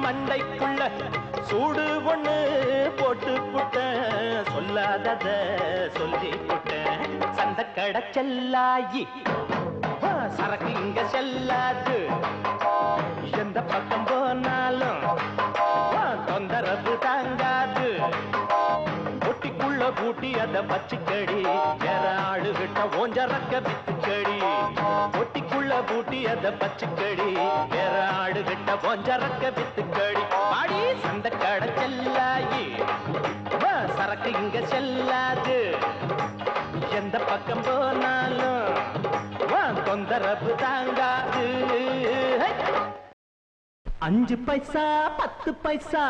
மண்டைக்குள்ள சூடு ஒண்ணு போட்டு புட்ட சொல்லாதத சொல்லி புட்ட சந்த கடை செல்லாயி சரக்கு இங்க செல்லாது எந்த பக்கம் போனாலும் தொந்தரவு தாங்காது பொட்டிக்குள்ள பூட்டி அத பச்சுக்கடி வேற ஆளு விட்ட ஓஞ்சரக்க வித்துக்கடி பொட்டிக்குள்ள பூட்டி அத பச்சுக்கடி வேற ஆடு விட்ட ஓஞ்சரக்க வித்துக்கடி பாடி சந்த கடை செல்லாயி சரக்கு இங்க செல்லாது எந்த பக்கம் போனாலும் தொந்தரவு தாங்காது 5 பைசா 10 பைசா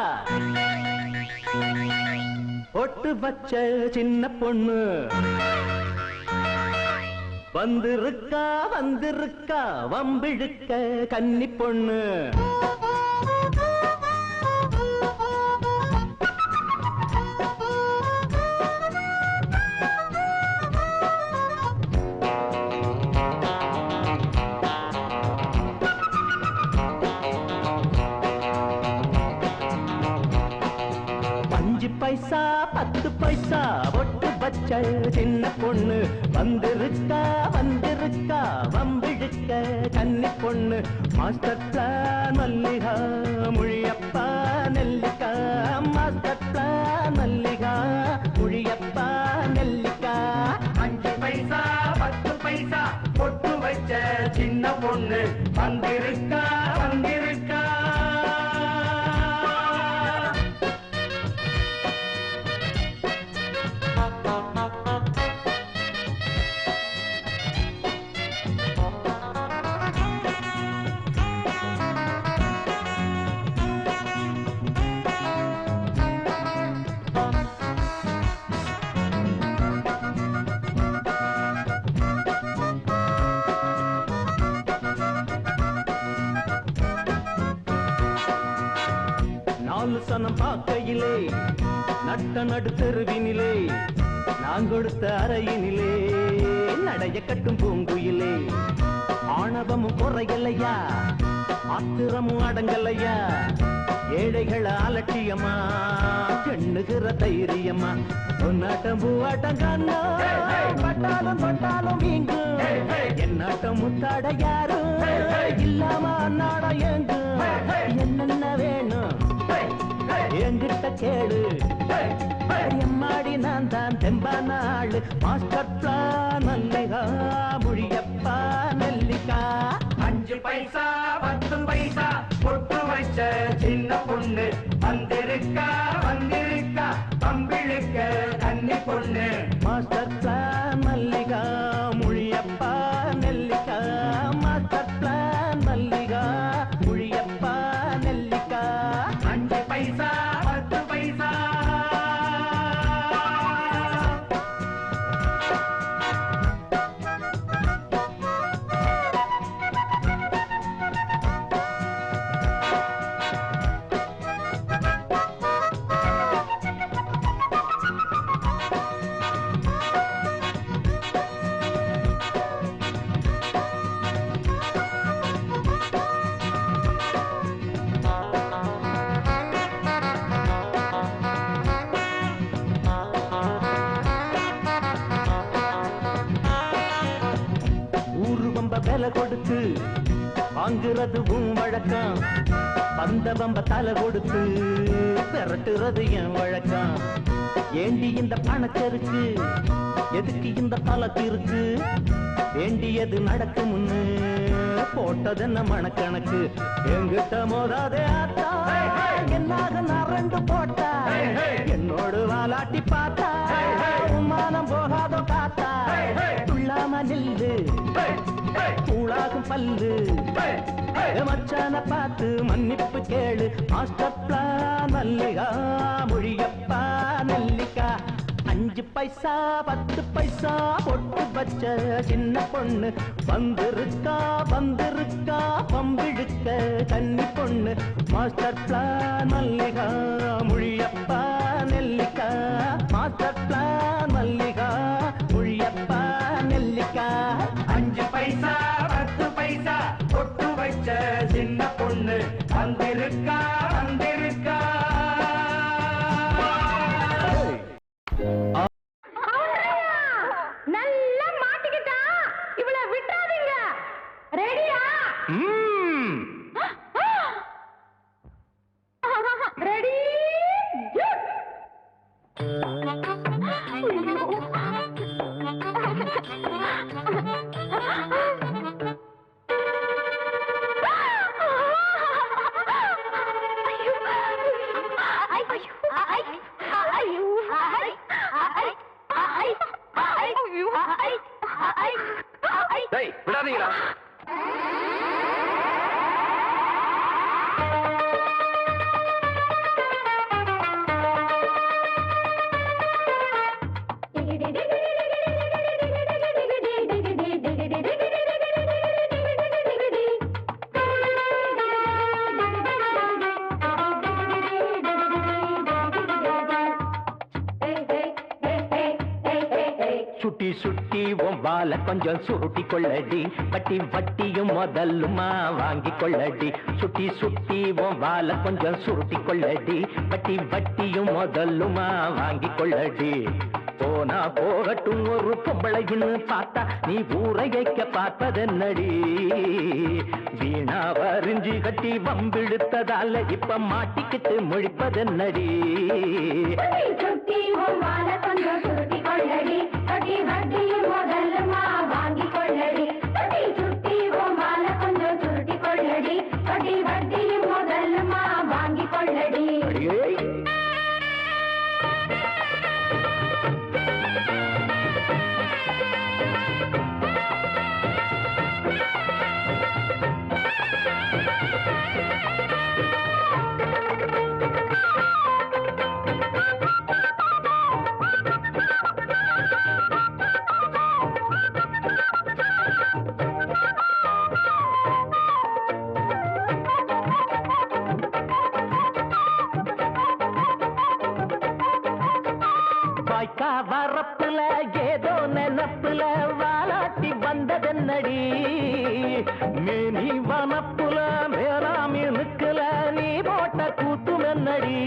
ஒட்டு வச்ச சின்ன பொண்ணு வந்திருக்கா வந்திருக்கா வம்பிழுக்க கன்னி பொண்ணு பைசா 10 பைசா ஒட்டு பச்ச சின்ன பொண்ணு வந்திருக்கா வந்திருக்கா வம்பிழுக்க கன்னி பொண்ணு மாஸ்டர் பிளான் மல்லிகா முழியப்பா நெல்லிக்கா மாஸ்டர் பிளான் மல்லிகா முழியப்பா நெல்லிக்கா 5 பைசா 10 பைசா ஒட்டு வச்ச சின்ன பொண்ணு வந்திருக்கா வந்திருக்கா சனம் பார்க்கையிலே நட்ட நடு தெருவினிலே நான் கொடுத்த அறையினிலே நடைய கட்டும் பூங்குயிலே ஆணவமும் குறையலையா ஆத்திரமும் அடங்கலையா ஏழைகள் அலட்சியமா எண்ணுகிற தைரியமா உன்னாட்டம் பூவாட்டம் கண்ணோ பட்டாலும் பட்டாலும் வீங்கும் என்னாட்டம் முத்தாட யாரும் இல்லாம அன்னாட கேளு எம்மாடி நான் தான் தெம்பான ஆளு மாஸ்டர் பிளான் மல்லிகா முழியப்பா நெல்லிக்கா 5 பைசா 10 பைசா பொட்டு வச்ச சின்ன பொண்ணு வந்திருக்கா வந்திருக்கா பம்பிழுக்க கன்னி பொண்ணு மாஸ்டர் பிளான் மல்லிகா முழியப்பா நெல்லிக்கா மாஸ்டர் பிளான் மல்லிகா முழியப்பா நெல்லிக்கா 5 பைசா 10 பைசா விலை கொடுத்து வாங்குறது உன் வழக்கம் பந்த பம்ப தலை கொடுத்து பெரட்டுறது என் வழக்கம் ஏண்டி இந்த பணச்சருக்கு எதுக்கு இந்த பழக்கு இருக்கு வேண்டியது நடக்கு முன்னு போட்டது என்ன மனக்கணக்கு எங்கிட்ட மோதாதே ஆத்தா என்னாக நரண்டு போட்டா என்னோடு வாலாட்டி பார்த்தா மானம் போகாதோ காத்தா துள்ளாம நில்லு கூழாகும் பல்லு மச்சான பார்த்து மன்னிப்பு கேளு மாஸ்டர் பிளான் மல்லிகா மொழியப்பா நெல்லிக்கா 5 பைசா 10 பைசா பொட்டு வச்ச சின்ன பொண்ணு வந்திருக்கா வந்திருக்கா பம்பிழுக்க கன்னி பொண்ணு மாஸ்டர் பிளான் மல்லிகா மொழியப்பா நெல்லிக்கா மாஸ்டர் பிளான் மல்லிகா மொழியப்பா நெல்லிக்கா 5 பைசா 10 பைசா பொட்டு வச்ச சின்ன பொண்ணு வந்திருக்கா வந்திருக்கா நல்லா மாட்டிக்கிட்டா இவளை விட்டுறாதீங்க ரெடியா ரெடி விடாதீங்களா சுட்டி சுட்டி உன் பால கொஞ்சம் சுருட்டி கொள்ளடி வட்டி வட்டியும் முதல்லுமா வாங்கி கொள்ளடி சுட்டி சுட்டி உன் பால கொஞ்சம் சுருட்டி கொள்ளடி வட்டி வட்டியும் முதல்லுமா வாங்கி கொள்ளடி போனா போகட்டும் ஒரு பொம்பளைன்னு பார்த்தா நீ ஊரையைக்க பார்ப்பதென்னடி வீணா வரிஞ்சி கட்டி வம்பிழுத்ததால இப்ப மாட்டிக்கிட்டு முழிப்பதென்னடி சுட்டி வாழ கொஞ்சம் சுருட்டி கொள்ளடி கட்டி வட்டியும் முதல்லுமா வாங்கி கொள்ளடி சுட்டி வாழ கொஞ்சம் சுருட்டி கொள்ளடி கட்டி வட்டியும் முதல்லுமா வாங்கி கொள்ளடி வாய்க்கா வரப்புல ஏதோ நினப்புல வாலாட்டி வந்ததென்னடி மேனி வனப்புல மேலாமி நிக்கல நீ போட்ட கூத்துமென்னடி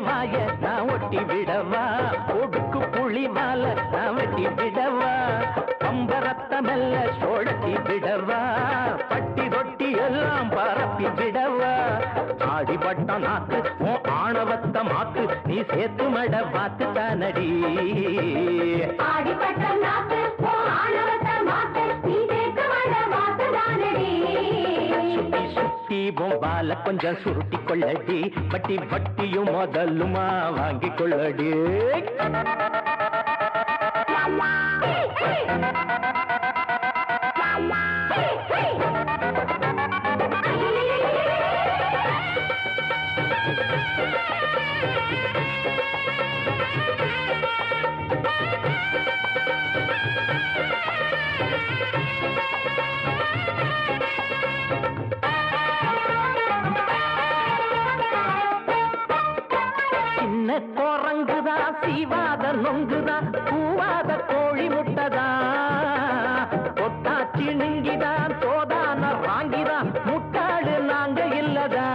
வாய நான் ஒட்டி விடவா ஒடுக்கு புளி மாலை நான் வெட்டி விடவா பம்பரத்தமெல்ல சோழட்டி விடவா பட்டி ரொட்டி எல்லாம் பரப்பி விடவா ஆடிப்பட்ட நாக்கு உன் ஆணவத்த மாக்கு நீ சேர்த்து மட பார்த்து தானடி ஆடிப்பட்ட நாக்கு ஆணவத்த மாக்கு நீ சேர்த்து மட பார்த்து தானடி சுட்டி சுட்டி பொம்பால கொஞ்சம் சுருட்டி கொள்ளடி வட்டி வட்டியும் முதலுமா வாங்கி கொள்ளடி குரங்குதா சீவாத நொங்குதா பூவாத கோழி முட்டதா கொத்தா சிணுங்கிதான் தோதான வாங்கிதா முட்டாடு நாங்க இல்லதா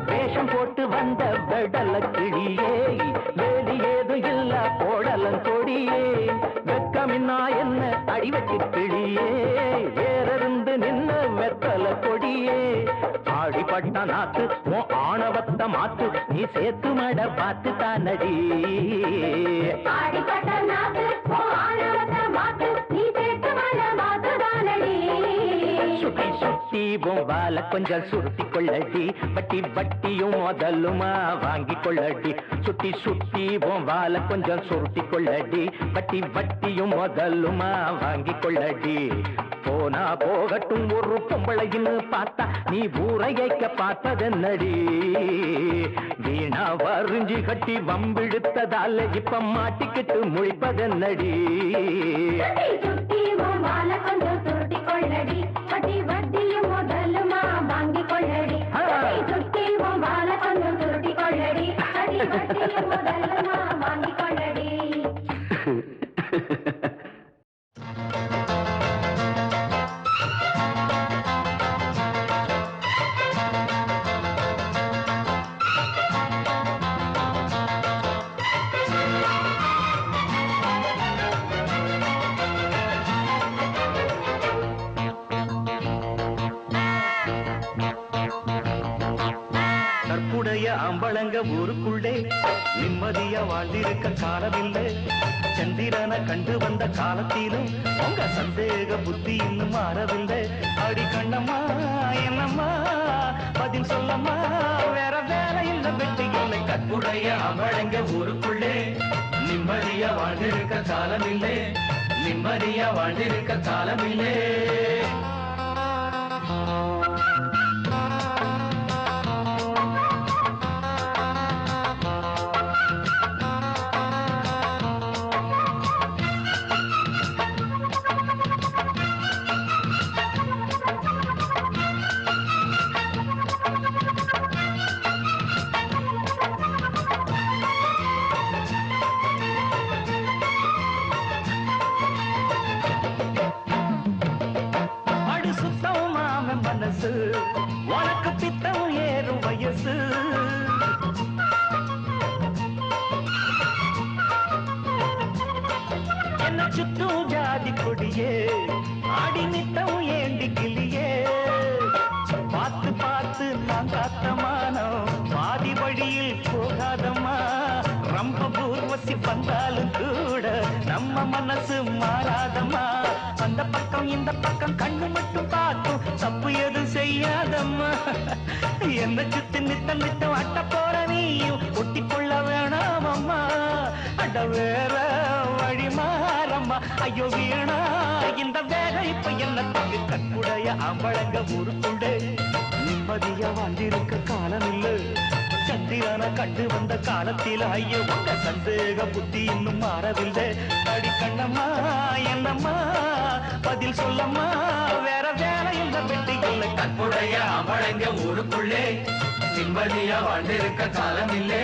வேஷம் போட்டு வந்த வெடல கிளியே வேலி ஏது இல்ல போடலன் கொடியே வெக்கமின்னா என்ன அடிவச்சி கிளியே வேறிருந்து நின்ன வெத்தல கொடியே ஆடிப்பட்ட நாக்கு உன் ஆணவத்த மாத்து நீ சேர்த்து மட பார்த்து தானடி ஆடிப்பட்ட நாக்கு ஆணவத்த மாக்கு நீ சேர்த்து மட பார்த்து தானடி சுட்டி சுட்டி பொம்பால கொஞ்சம் சுருட்டி கொள்ளடி வட்டி வட்டியும் முதலுமா வாங்கி கொள்ளடி சுட்டி சுட்டி பொம்பால கொஞ்சம் சுருட்டி கொள்ளடி வட்டி வட்டியும் முதலுமா வாங்கி கொள்ளடி போனா போகட்டும் ஒரு பொம்பளைன்னு பார்த்தா நீ ஊரையைக்க பார்த்ததென்னடி வீணா வரிஞ்சி கட்டி வம்பிடுத்ததால இப்ப மாட்டிக்கிட்டு முழிப்பதென்னடி சுட்டி பொம்பால கொஞ்சம் சுருட்டி கொள்ளடி வட்டி வட்டியும் முதலுமா வாங்கி கொள்ளடி சுட்டி பொம்பால கொஞ்சம் சுருட்டி கொள்ளடி வட்டி வட்டியும் முதலுமா வாங்கி கொள்ளடி கற்புடைய அம்பளங்க ஊருக்குள்ளே நிம்மதியா வாழ்ந்திருக்க காலமில்லை சந்திரனை கண்டு வந்த காலத்திலும் உங்க சந்தேக புத்தி இன்னும் மாறவில்லை அடி கண்ணம்மா என்னம்மா பதில் சொல்லம்மா வேற வேலை இல்ல வெட்டி இல்லை கற்புடைய அம்பளங்க ஊருக்குள்ளே நிம்மதியா வாழ்ந்திருக்க காலமில்லை நிம்மதியா வாழ்ந்திருக்க காலமில்லை உனக்கு பித்தம் ஏறும் வயசு என்ன சுத்தும் ஜாதி கொடியே ஆடி நித்தம் ஏண்டி கிளியே பார்த்து பார்த்து நான் காத்தமானோம் பாதி வழியில் போகாதம்மா ரொம்ப பூர்வசி வந்தாலும் கூட நம்ம மனசு மாறாதம்மா அந்த பக்கம் இந்த பக்கம் கண்ணு மட்டும் பார்க்கும் தப்பு எதுவும் செய்யாதம்மா என்ன சுத்தி நித்தம் நித்தம் அட்ட போற நீயும் ஒட்டிக்கொள்ள வேணாம் அம்மா அட வேற வழி மாறம்மா ஐயோ வீணா இந்த வேலை இப்ப என்னத்துக்கு கற்புடைய அம்பளங்க ஊருக்குண்டு நிம்மதியா வாழ்ந்திருக்க காலம் இல்லை சந்திரனை கண்டு வந்த காலத்தில் ஐயோ உங்க சந்தேக புத்தி இன்னும் மாறவில்லை அடி கண்ணம்மா என்னம்மா பதில் சொல்லம்மா வேற வேலை இல்ல வெட்டி இல்லை கற்புடைய அம்பளங்க ஊருக்குள்ளே நிம்மதியா வாழ்ந்திருக்க காலம் இல்லை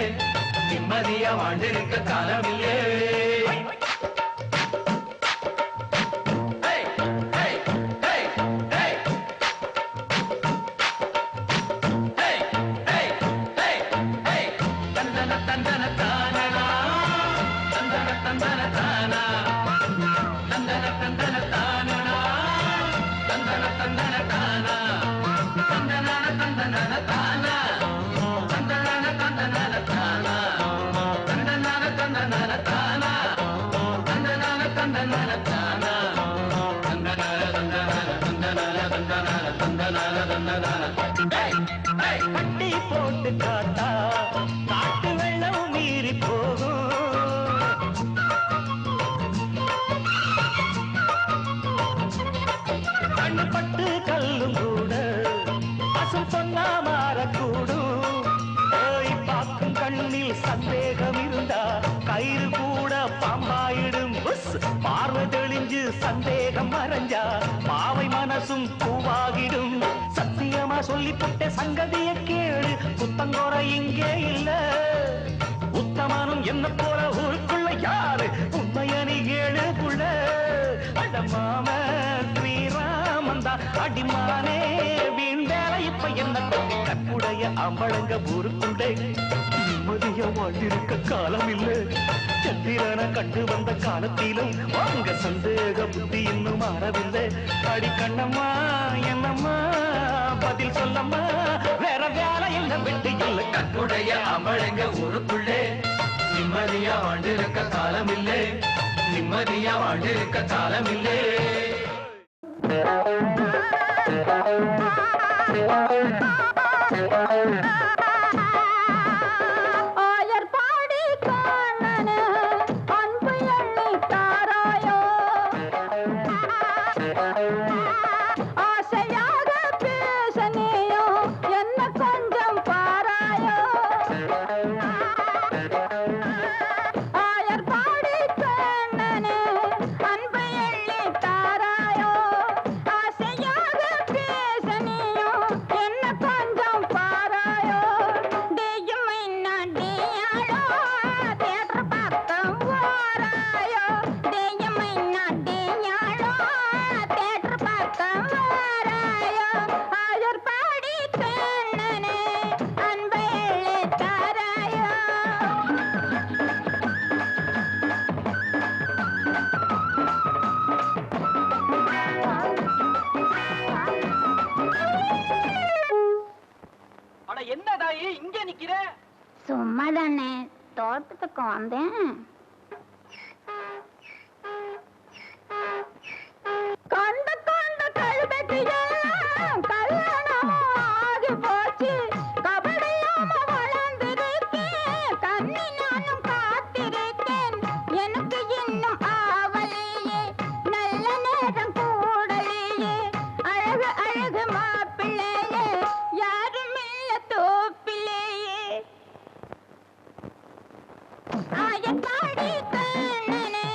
நிம்மதியா வாழ்ந்திருக்க காலமில்லே. கட்டி போட்டு காத்தா காட்டு வெள்ளம் மீறி போகும். கண்ணு பட்டு கல்லும் கூட பசும் பொன்னா மாறக்கூடும். போய் பார்க்கும் கண்ணில் சந்தேகம் இருந்தா கயிறு கூட பாம்பாயிடும். பார்வை தெளிஞ்சு சந்தேகம் மறைஞ்சா பாவை மனசும் பூவாகிடும். சத்தியமா சொல்லி புட்ட சங்கதிய கேளு, புத்தங்கோர இங்கே இல்ல. உத்தமனும் என்ன போல ஊருக்குள்ள யாரு உண்மையணி ஏழு புள்ள. அடமாம ஸ்ரீராமன் தான் அடிமானே வீண்டேல. இப்ப என்ன கொட்டி கற்புடைய அம்பளங்க ஊருக்குள்ளே நிம்மதிய வாழ்ந்திருக்க காலம் இல்லை. சந்திரனை கண்டு வந்த காலத்திலும் வாங்க சந்தேக புத்தி இன்னும் மாறவில்லை. அடி கண்ணம்மா என்னம்மா பதில் சொல்லம்மா, வேற வேலை என்ன வெட்டி இல்லை. கற்புடைய அம்பளங்க ஊருக்குள்ளே நிம்மதியா வாழ்ந்திருக்க காலமில்லை. நிம்மதியா வாழ்ந்திருக்க காலமில்லை. ஆயர்பாடி கண்ணனே அன்பு எண்ணி தாராயோ. ஆசையாக பேச நீயோ என்ன கொஞ்சம் பாராயோ. ஆயர்பாடி கண்ணனே அன்பு எண்ணி தாராயோ. ஆசையாக பேச நீயோ என்ன கொஞ்சம் பாராயோ. டேயும் மைனா டேயாளோ தேட்டர் பக்கம் வாராயோ. டேயும் மைனா டேயாளோ தேட்டர் பக்கம் வாராயோ. ஆயர்பாடி கண்ணனே அன்பை தாராயோ. அட என்ன தாயி இங்க நிக்கிற? சும்மா தானே தோட்டத்துக்கு வந்தேன். கண்ட கண்ட கழுதைக்கு எல்லாம் கல்யாணம் ஆகி போச்சு. கபடியாம வளர்ந்திருக்கேன், கண்ணி நானும் காத்திருக்கேன். எனக்கு இன்னும் ஆவலையே, நல்ல நேரம் கூடலையே. அழகு அழகு மாப்பிள்ளையே, யாரும் இல்ல தோப்பிலேயே. ஆயப்பாடி கண்ணனே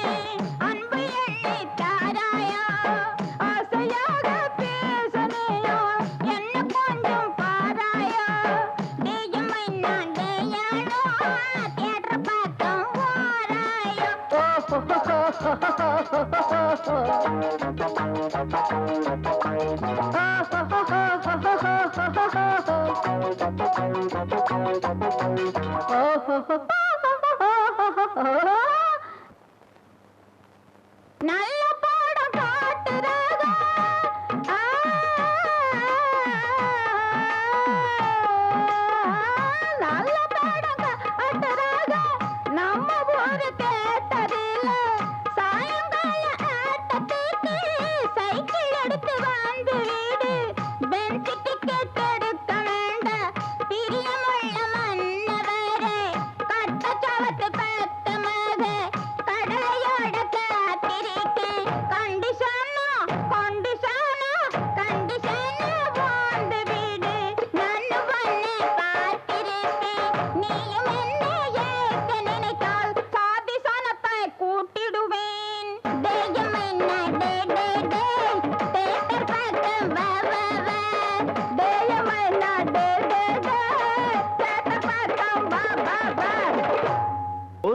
அன்பு எண்ணி தாராயா. ஆசையாக பேசனையோ என்ன கொஞ்சம் பாராயா. டேயும் மைனா டேயாளோ தேட்டர் பக்கம் வாராயோ. நல்ல பாடம் காட்டுறாங்க. நல்ல பாடம் காட்டுறாங்க. நம்ம ஊரு கேட்டதில்ல. சாயங்கால ஆட்டத்துக்கு சைக்கிள் எடுத்து வந்து வீடு. பெஞ்ச் டிக்கெட் எடுக்க வேண்டாம் பிரியமுள்ள மன்னவரே. கட்ட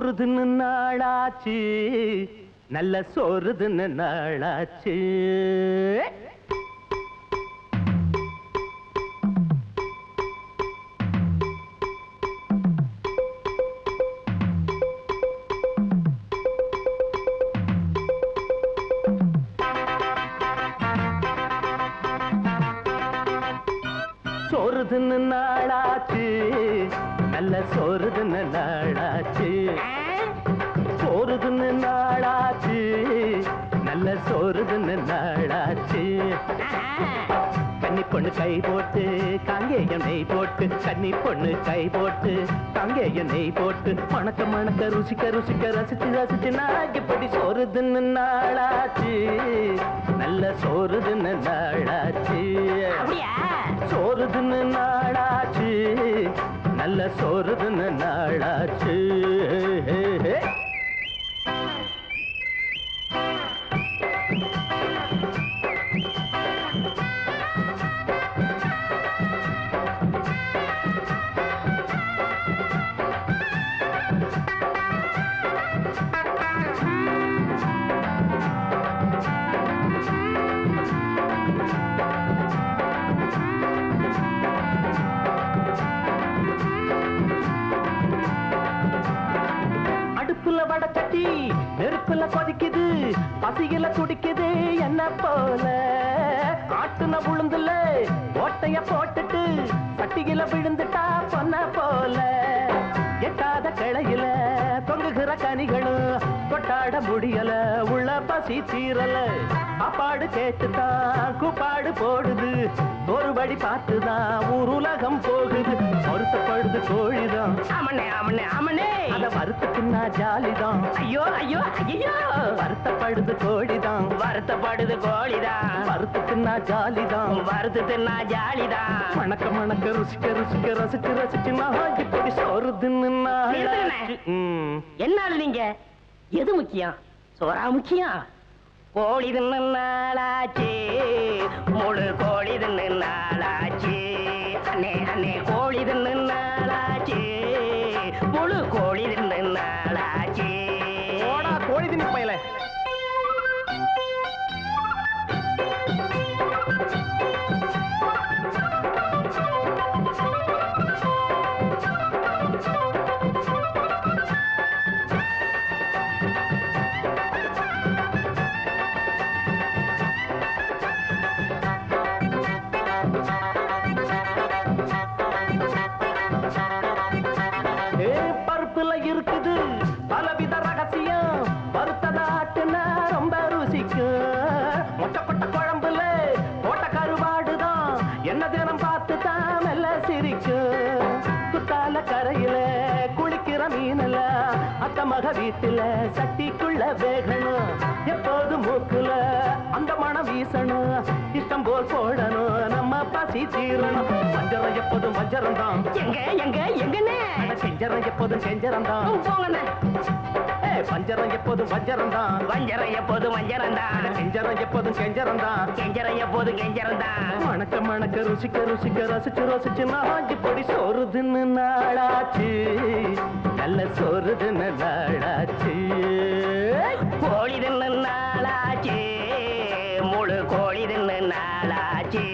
சோறு தின்னு நாளாச்சு நல்ல சோறு தின்னு நாளாச்சு சோறு தின்னு நாளாச்சு நல்ல சோறு தின்னு நாளாச்சு சோறு தின்னு நாளாச்சு நல்ல சோறு தின்னு நாளாச்சு கன்னி பொண்ணு கை போட்டு காங்கேயம் நெய் போட்டு கன்னி பொண்ணு கை போட்டு காங்கேயம் நெய் போட்டு மணக்க மணக்க ருசிக்க ருசிக்க ரசிச்சு ரசிச்சு நாய்க்குப்படி சோறு தின்னு நாளாச்சு நல்ல சோறு தின்னு நாளாச்சு சோறு தின்னு நாளாச்சு நல்ல சோறு தின்னு நாளாச்சு வடச்சட்டி நெருப்புல கொதிக்குது பசியில துடிக்குது என்ன போல ஆட்டுன உளுந்துல ஓட்டைய போட்டுட்டு சட்டியில விழுந்துட்டா பொன்ன போல எட்டாத கிளையில தொங்குகிற கனிகளும் கொட்டாட முடியல உள்ள பசி தீரல சாப்பாடு கேட்டுதான் கூப்பாடு போடுது ஒரு வழி பார்த்துதான் ஊர் உலகம் போகுது வருத்தப்படுது கோழிதான் ஆமனே ஆமனே ஆமனே அத வருத்தத்துனா ஜாலிதான் ஐயோ ஐயோ ஐயோ வருத்தப்படுது கோழிதான் வருத்தப்படுது கோழிதான் வருத்தத்துனா ஜாலிதான் வருத்தத்துனா ஜாலிதான் மணக்க மணக்க ருசிக்க ருசிக்க ரசிச்சு ரசிச்சு நான் இப்படி சோறு தின்னு என்ன நீங்க எது முக்கியம் சோறா முக்கியம் கோழி தின்னு நாளாச்சு முழு கோழி தின்னு நாளாச்சு அண்ணே அண்ணே கோழி தின்னு நாளாச்சு முழு கோழி தின்னு நாளாச்சு கோழி தின்னு பையல பருப்புல இருக்குது பலவித ரகசியம் வறுத்ததாட்டுனா ரொம்ப ருசிக்கும் மொட்டப்பட்ட குழம்புல போட்ட கருவாடுதான் என்ன தினம் பார்த்து தான் மெல்ல சிரிக்கும் குத்தால கரையில குளிக்கிற மீனல அத்த மக வீட்டுல சட்டிக்குள்ள வேகணும் எப்போது மூக்குல அந்த மனம் வீசணும் இஷ்டம் போல் போடணும் நம்ம பசி தீரணும் வஞ்சரம் எப்போதும் வஞ்சரம் தான் எங்க எங்க எங்கண்ணே செஞ்சரம் எப்போதும் செஞ்சரம் தான் போங்கண்ணே பஞ்சரம் எப்போதும் வஞ்சரம் தான் வஞ்சரம் எப்போதும் வஞ்சரம் தான் செஞ்சரம் எப்போதும் செஞ்சரம் தான் கெஞ்சரம் எப்போதும் கெஞ்சரம் தான் மணக்க மணக்க ருசிக்க ருசிக்க ரசிச்சு ரசிச்சு நாஞ்சி பொடி சோறு தின்னு நாளாச்சு நல்ல சோறு தின்னு நாளாச்சு கோழி தின்னு நாளாச்சு முழு கோழி தின்னு நாளாச்சு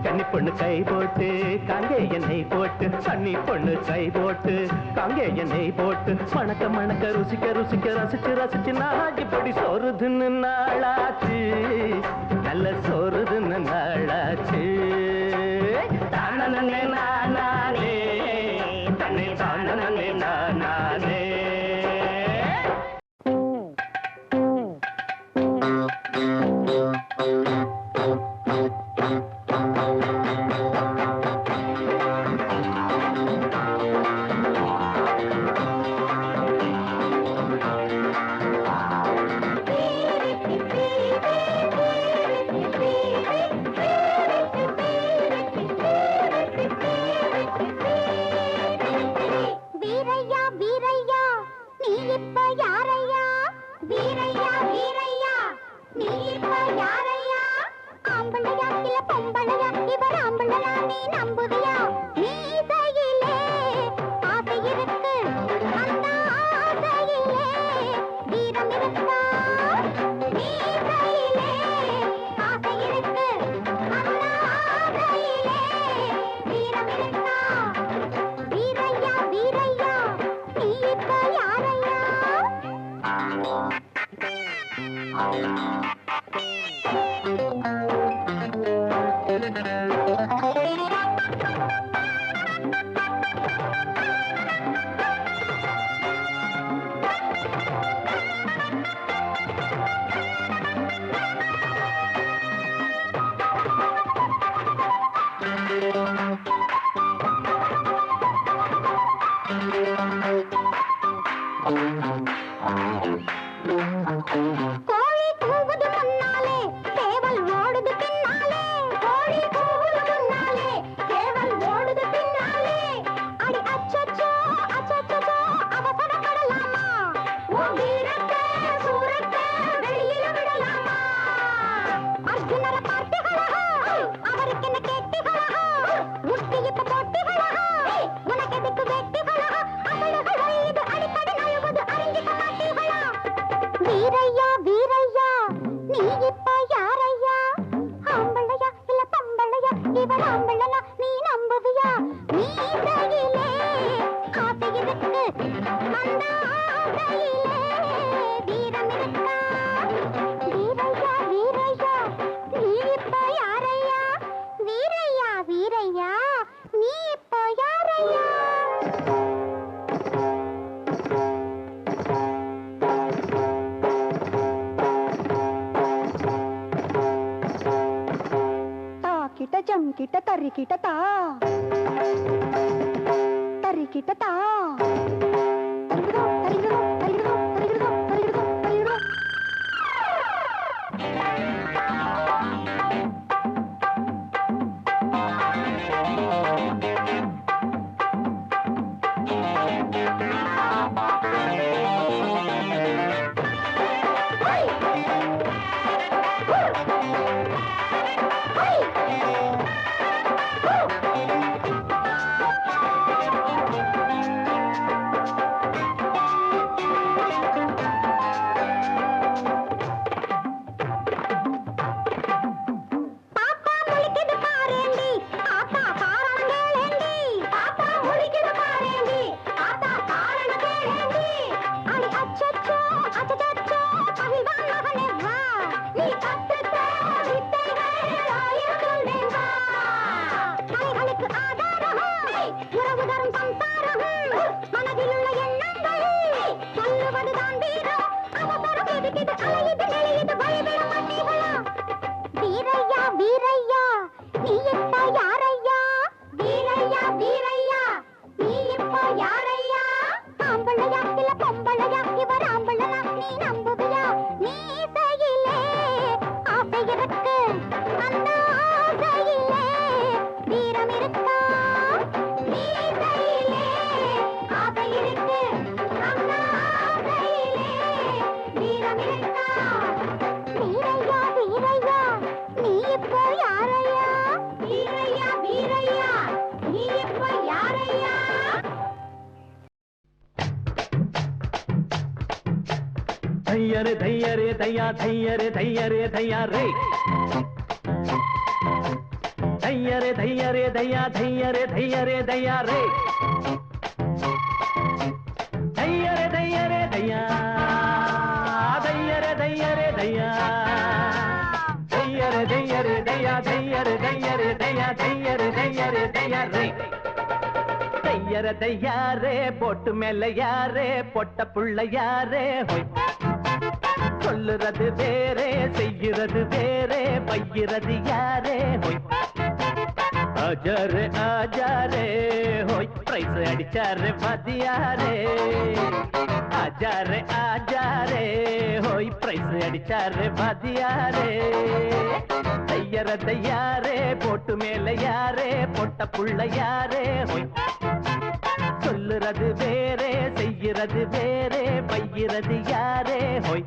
கன்னி பொண்ணு கை போட்டு காங்கே எண்ணெய் போட்டு கன்னி பொண்ணு கை போட்டு காங்கே எண்ணெய் போட்டு மணக்க மணக்க ருசிக்க ருசிக்க ரசிச்சு ரசிச்சு நாஞ்சி பொடி சோறு தின்னு நாளாச்சு நல்ல சோறு தின்னு நாளாச்சு தானே நானே தன்னை தானே நானே தையரே தையரே தையா தையரே தையரே தையா ரே தையரே தையரே தையா தையரே தையரே தையா ரே தையரே தையரே தையா தையரே தையரே தையா தையரே தையரே தையா தையரே தையரே தையா தையரே தையரே தையா ரே தையர தையாரே போட்டு மேல யாரே பொட்ட புள்ள யாரே ஹோய் சொல்லுறது வேறே செய்கிறது வேறே பையிறது யாரே ஹோய் ஆஜாரே ஹோய் பிரைஸ் அடிச்சாரே மதியாரே ஆஜாரே ஹோய் பிரைஸ் அடிச்சாரே மதியாரே தையர தையாரே போட்டு மேல யாரே பொட்ட புள்ள யாரே ஹோய் சொல்லுறது வேறே செய்கிறது வேறே பையிறது யாரே ஹோய்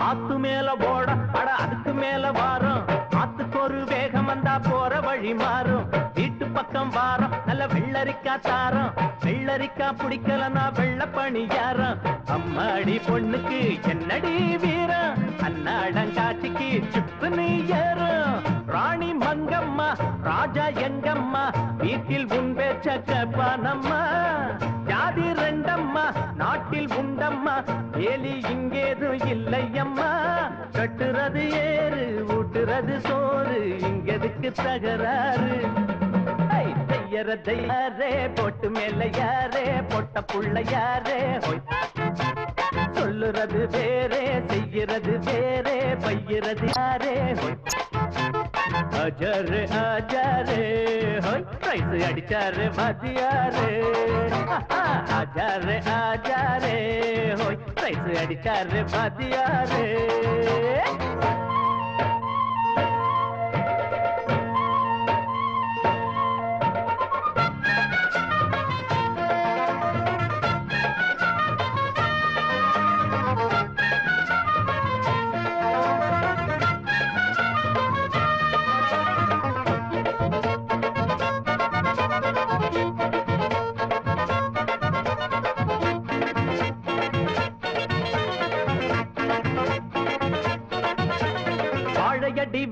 ஆத்து மேல போட அட அதுக்கு மேல வாரம் ஆத்துக்கு ஒரு வேகம் வந்தா போற வழி மாறும் பக்கம் வாரம் நல்ல வெள்ளரிக்கா தாரம் வெள்ளரிக்கா பிடிக்கலனா வெள்ள பணியாரம் அம்மாடி பொண்ணுக்கு என்னடி வீரம் அன்னாடங்காட்சிக்கு சுப்புன்னு ஏறும் ராணி மங்கம்மா ராஜா எங்கம்மா வீட்டில் உன் பேச்ச கேப்பானம்மா ஜாதி ரெண்டம்மா நாட்டில் உண்டம்மா ஏலி இங்கேது இல்லையம்மா கட்டுறது ஏறு ஊட்டுறது சோறு இங்கதுக்கு தகராறு செய்யறதை யாரே போட்டு மேல யாரே பொட்ட புள்ள யாரே சொல்லுறது வேறே செய்யறது வேறே பையறது யாரே அஜாரு ஆஜாரே ஹோய் பிரைஸ் அடிச்சாரு மதியாரே அஜாரு ஆஜாரே ஹோய் பிரைஸ் அடிச்சாரு மதியாரே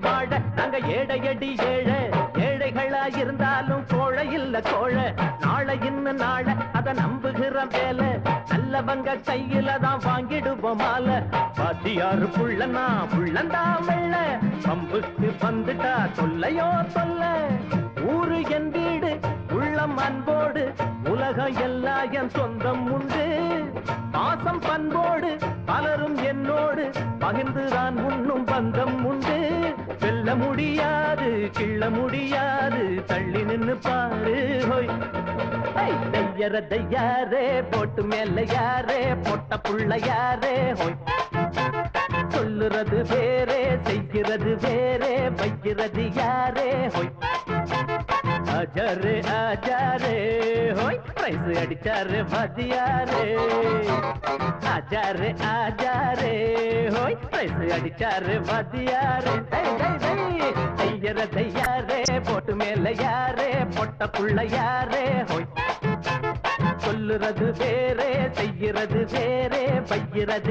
வாழ நாங்க ஏழையடி ஏழை ஏழைகளா இருந்தாலும் கோழை இல்ல கோழை நாளை இன்னும் நாளை அத நம்புகிற வேலை நல்லவங்க கையில தான் வாங்கிடுவோம் மாலை பாத்தியாரு புள்ளனா புள்ளந்தா வெள்ள பம்புக்கு வந்துட்டா தொல்லையோ தொல்ல ஊரு என் வீடு உள்ளம் அன்போடு உலகம் எல்லாம் என் சொந்தம் உண்டு பாசம் பண்போடு பலரும் என்னோடு பகிர்ந்துதான் உண்ணும் பந்தம் உண்டு வெல்ல முடியாது கிள்ள முடியாது தள்ளி நின்னு பாரு ஹோய் தையறதை யாரே போட்டு மேல யாரே பொட்ட புள்ள யாரே ஹோய் சொல்லுறது வேறே செய்கிறது வேறே வைக்கிறது யாரே ஹோய் ஆஜாரே ஆஜாரே ஹோய் பிரைஸ் அடிச்சாரு மதியாரே ஆஜாரே ஆஜாரே ஹோய் பிரைஸ் அடிச்சாரு மதியாரே செய்யறதை யாரே போட்டு மேல யாரே பொட்ட புள்ள யாரே ஹோய் சொல்லுறது வேறே செய்யறது வேறே வைக்கிறது